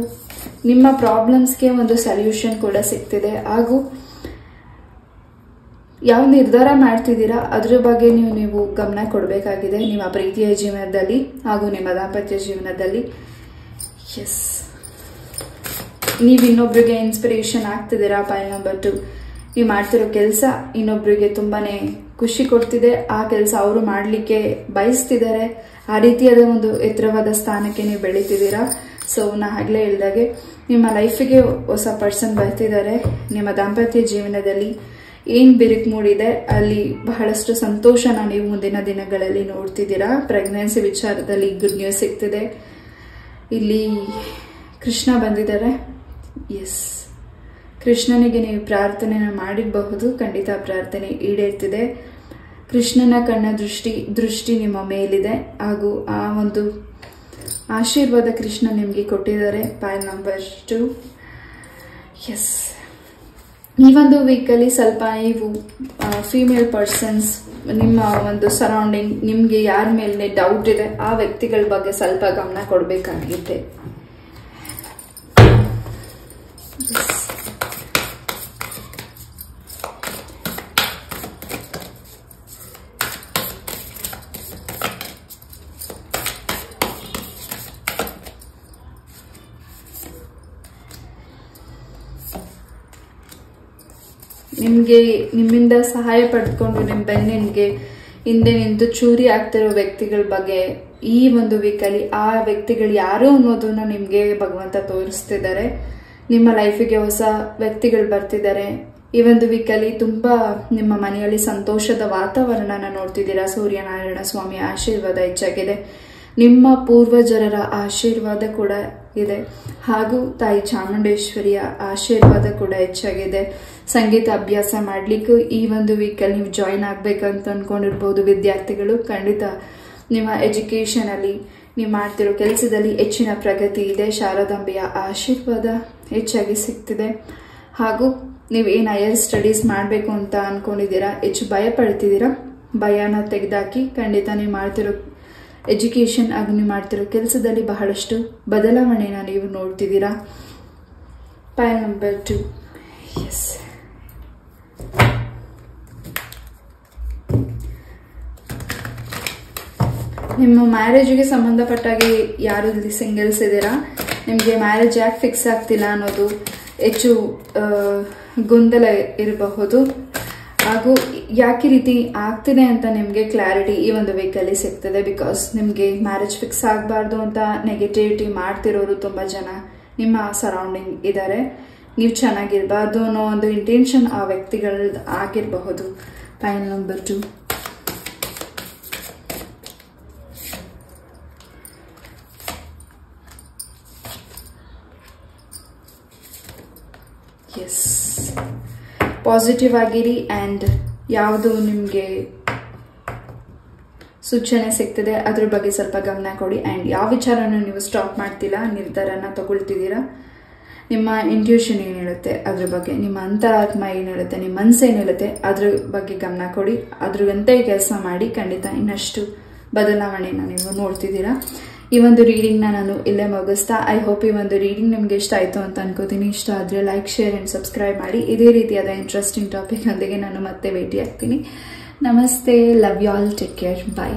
ನಿಮ್ಮ ಪ್ರಾಬ್ಲಮ್ಸ್ಗೆ ಒಂದು ಸೊಲ್ಯೂಷನ್ ಕೂಡ ಸಿಗ್ತಿದೆ. ಹಾಗೂ ಯಾವ ನಿರ್ಧಾರ ಮಾಡ್ತಿದ್ದೀರಾ ಅದ್ರ ಬಗ್ಗೆ ನೀವು ಗಮನ ಕೊಡಬೇಕಾಗಿದೆ ನಿಮ್ಮ ಪ್ರೀತಿಯ ಜೀವನದಲ್ಲಿ ಹಾಗೂ ನಿಮ್ಮ ದಾಂಪತ್ಯ ಜೀವನದಲ್ಲಿ. ಎಸ್, ನೀವು ಇನ್ನೊಬ್ರಿಗೆ ಇನ್ಸ್ಪಿರೇಷನ್ ಆಗ್ತಿದ್ದೀರಾ. ಪಾಯಿಂಟ್ ನಂಬರ್ 2, ನೀವು ಮಾಡ್ತಿರೋ ಕೆಲಸ ಇನ್ನೊಬ್ರಿಗೆ ತುಂಬಾನೇ ಖುಷಿ ಕೊಡ್ತಿದೆ. ಆ ಕೆಲಸ ಅವರು ಮಾಡಲಿಕ್ಕೆ ಬಯಸ್ತಿದ್ದಾರೆ. ಆ ರೀತಿಯಾದ ಒಂದು ಎತ್ತರವಾದ ಸ್ಥಾನಕ್ಕೆ ನೀವು ಬೆಳೀತಿದ್ದೀರಾ. ಸೊ ನಾ ಆಗ್ಲೇ ಹೇಳಿದಾಗೆ ನಿಮ್ಮ ಲೈಫಿಗೆ ಹೊಸ ಪರ್ಸನ್ ಬರ್ತಿದ್ದಾರೆ. ನಿಮ್ಮ ದಾಂಪತ್ಯ ಜೀವನದಲ್ಲಿ ಏನ್ ಬಿರುಕು ಮೂಡಿದೆ ಅಲ್ಲಿ ಬಹಳಷ್ಟು ಸಂತೋಷನ ನೀವು ಮುಂದಿನ ದಿನಗಳಲ್ಲಿ ನೋಡ್ತಿದ್ದೀರಾ. ಪ್ರೆಗ್ನೆನ್ಸಿ ವಿಚಾರದಲ್ಲಿ ಗುಡ್ ನ್ಯೂಸ್ ಸಿಗ್ತಿದೆ. ಇಲ್ಲಿ ಕೃಷ್ಣ ಬಂದಿದ್ದಾರೆ. ಎಸ್, ಕೃಷ್ಣನಿಗೆ ನೀವು ಪ್ರಾರ್ಥನೆನ ಮಾಡಿರಬಹುದು. ಖಂಡಿತ ಪ್ರಾರ್ಥನೆ ಈಡೇರ್ತಿದೆ. ಕೃಷ್ಣನ ಕಣ್ಣ ದೃಷ್ಟಿ ನಿಮ್ಮ ಮೇಲಿದೆ. ಹಾಗೂ ಆ ಒಂದು ಆಶೀರ್ವಾದ ಕೃಷ್ಣ ನಿಮಗೆ ಕೊಟ್ಟಿದ್ದಾರೆ. Point number 2. ಎಸ್, ಈ ಒಂದು ವೀಕಲ್ಲಿ ಸ್ವಲ್ಪ ನೀವು ಫೀಮೇಲ್ ಪರ್ಸನ್ಸ್, ನಿಮ್ಮ ಒಂದು ಸರೌಂಡಿಂಗ್, ನಿಮಗೆ ಯಾರ ಮೇಲೆ ಡೌಟ್ ಇದೆ ಆ ವ್ಯಕ್ತಿಗಳ ಬಗ್ಗೆ ಸ್ವಲ್ಪ ಗಮನ ಕೊಡಬೇಕಾಗಿದೆ. ನಿಮ್ಮಿಂದ ಸಹಾಯ ಪಡೆದುಕೊಂಡು ನಿಮ್ಮ ಬೆನ್ನಿಗೆ ಹಿಂದೆ ನಿಂತು ಚೂರಿ ಆಗ್ತಿರೋ ವ್ಯಕ್ತಿಗಳ ಬಗ್ಗೆ ಈ ಒಂದು ವೀಕಲ್ಲಿ ಆ ವ್ಯಕ್ತಿಗಳು ಯಾರು ಅನ್ನೋದನ್ನ ನಿಮ್ಗೆ ಭಗವಂತ ತೋರಿಸ್ತಿದ್ದಾರೆ. ನಿಮ್ಮ ಲೈಫಿಗೆ ಹೊಸ ವ್ಯಕ್ತಿಗಳು ಬರ್ತಿದ್ದಾರೆ. ಈ ಒಂದು ವೀಕಲ್ಲಿ ತುಂಬಾ ನಿಮ್ಮ ಮನೆಯಲ್ಲಿ ಸಂತೋಷದ ವಾತಾವರಣನ ನೋಡ್ತಿದ್ದೀರಾ. ಸೂರ್ಯನಾರಾಯಣ ಸ್ವಾಮಿಯ ಆಶೀರ್ವಾದ ಹೆಚ್ಚಾಗಿದೆ. ನಿಮ್ಮ ಪೂರ್ವಜರರ ಆಶೀರ್ವಾದ ಕೂಡ ಇದೆ. ಹಾಗೂ ತಾಯಿ ಚಾಮುಂಡೇಶ್ವರಿಯ ಆಶೀರ್ವಾದ ಕೂಡ ಹೆಚ್ಚಾಗಿದೆ. ಸಂಗೀತ ಅಭ್ಯಾಸ ಮಾಡ್ಲಿಕ್ಕೂ ಈ ಒಂದು ವೀಕಲ್ಲಿ ನೀವು ಜಾಯಿನ್ ಆಗ್ಬೇಕಂತ ಅನ್ಕೊಂಡಿರ್ಬೋದು ವಿದ್ಯಾರ್ಥಿಗಳು. ಖಂಡಿತ ನಿಮ್ಮ ಎಜುಕೇಶನ್ ಅಲ್ಲಿ, ನೀವು ಮಾಡ್ತಿರೋ ಕೆಲಸದಲ್ಲಿ ಹೆಚ್ಚಿನ ಪ್ರಗತಿ ಇದೆ. ಶಾರದಾಂಬೆಯ ಆಶೀರ್ವಾದ ಹೆಚ್ಚಾಗಿ ಸಿಗ್ತಿದೆ. ಹಾಗೂ ನೀವು ಏನು ಹೈಯರ್ ಸ್ಟಡೀಸ್ ಮಾಡಬೇಕು ಅಂತ ಅನ್ಕೊಂಡಿದ್ದೀರಾ, ಹೆಚ್ಚು ಭಯ ಪಡ್ತಿದ್ದೀರಾ, ಭಯನ ತೆಗೆದಾಕಿ ಖಂಡಿತ ನೀವು ಮಾಡ್ತಿರೋ ಎಜುಕೇಶನ್ ಹಾಗೂ ನೀವು ಮಾಡ್ತಿರೋ ಕೆಲಸದಲ್ಲಿ ಬಹಳಷ್ಟು ಬದಲಾವಣೆನ ನೀವು ನೋಡ್ತಿದ್ದೀರಾ. Point number 2. ಎಸ್, ನಿಮ್ಮ ಮ್ಯಾರೇಜ್ಗೆ ಸಂಬಂಧಪಟ್ಟಾಗಿ ಯಾರು ಇಲ್ಲಿ ಸಿಂಗಲ್ಸ್ ಇದ್ದೀರಾ, ನಿಮಗೆ ಮ್ಯಾರೇಜ್ ಯಾಕೆ ಫಿಕ್ಸ್ ಆಗ್ತಿಲ್ಲ ಅನ್ನೋದು ಹೆಚ್ಚು ಗೊಂದಲ ಇರಬಹುದು. ಹಾಗೂ ಯಾಕೆ ರೀತಿ ಆಗ್ತಿದೆ ಅಂತ ನಿಮಗೆ ಕ್ಲಾರಿಟಿ ಈ ಒಂದು ವೀಕಲ್ಲಿ ಸಿಗ್ತದೆ. ಬಿಕಾಸ್ ನಿಮಗೆ ಮ್ಯಾರೇಜ್ ಫಿಕ್ಸ್ ಆಗಬಾರ್ದು ಅಂತ ನೆಗೆಟಿವಿಟಿ ಮಾಡ್ತಿರೋರು ತುಂಬಾ ಜನ ನಿಮ್ಮ ಸರೌಂಡಿಂಗ್ ಇದ್ದಾರೆ. ನೀವು ಚೆನ್ನಾಗಿರಬಾರ್ದು ಅನ್ನೋ ಒಂದು ಇಂಟೆನ್ಷನ್ ಆ ವ್ಯಕ್ತಿಗಳದ್ದು ಆಗಿರಬಹುದು. Point number 2. ಎಸ್, ಪಾಸಿಟಿವ್ ಆಗಿರಿ. ಆ್ಯಂಡ್ ಯಾವುದು ನಿಮಗೆ ಸೂಚನೆ ಸಿಗ್ತದೆ ಅದ್ರ ಬಗ್ಗೆ ಸ್ವಲ್ಪ ಗಮನ ಕೊಡಿ. ಆ್ಯಂಡ್ ಯಾವ ವಿಚಾರನ ನೀವು ಸ್ಟಾಪ್ ಮಾಡ್ತಿಲ್ಲ, ನಿರ್ಧಾರನ ತಗೊಳ್ತಿದ್ದೀರಾ. ನಿಮ್ಮ ಇಂಟ್ಯೂಷನ್ ಏನು ಹೇಳುತ್ತೆ ಅದ್ರ ಬಗ್ಗೆ, ನಿಮ್ಮ ಅಂತರಾತ್ಮ ಏನು ಹೇಳುತ್ತೆ, ನಿಮ್ಮ ಮನಸ್ಸು ಏನು ಹೇಳುತ್ತೆ ಅದ್ರ ಬಗ್ಗೆ ಗಮನ ಕೊಡಿ. ಅದ್ರಂತೆ ಕೆಲಸ ಮಾಡಿ. ಖಂಡಿತ ಇನ್ನಷ್ಟು ಬದಲಾವಣೆನ ನೀವು ನೋಡ್ತಿದ್ದೀರಾ. ಈ ಒಂದು ರೀಡಿಂಗ್ನ ನಾನು ಇಲ್ಲೇ ಮುಗಿಸ್ತಾ, ಐ ಹೋಪ್ ಈ ಒಂದು ರೀಡಿಂಗ್ ನಿಮ್ಗೆ ಇಷ್ಟ ಆಯಿತು ಅಂತ ಅನ್ಕೋತೀನಿ. ಇಷ್ಟ ಆದರೆ ಲೈಕ್, ಶೇರ್ ಆ್ಯಂಡ್ ಸಬ್ಸ್ಕ್ರೈಬ್ ಮಾಡಿ. ಇದೇ ರೀತಿಯಾದ ಇಂಟ್ರೆಸ್ಟಿಂಗ್ ಟಾಪಿಕ್ ಒಂದಿಗೆ ನಾನು ಮತ್ತೆ ಭೇಟಿ ಆಗ್ತೀನಿ. ನಮಸ್ತೆ, love you all, take care, bye.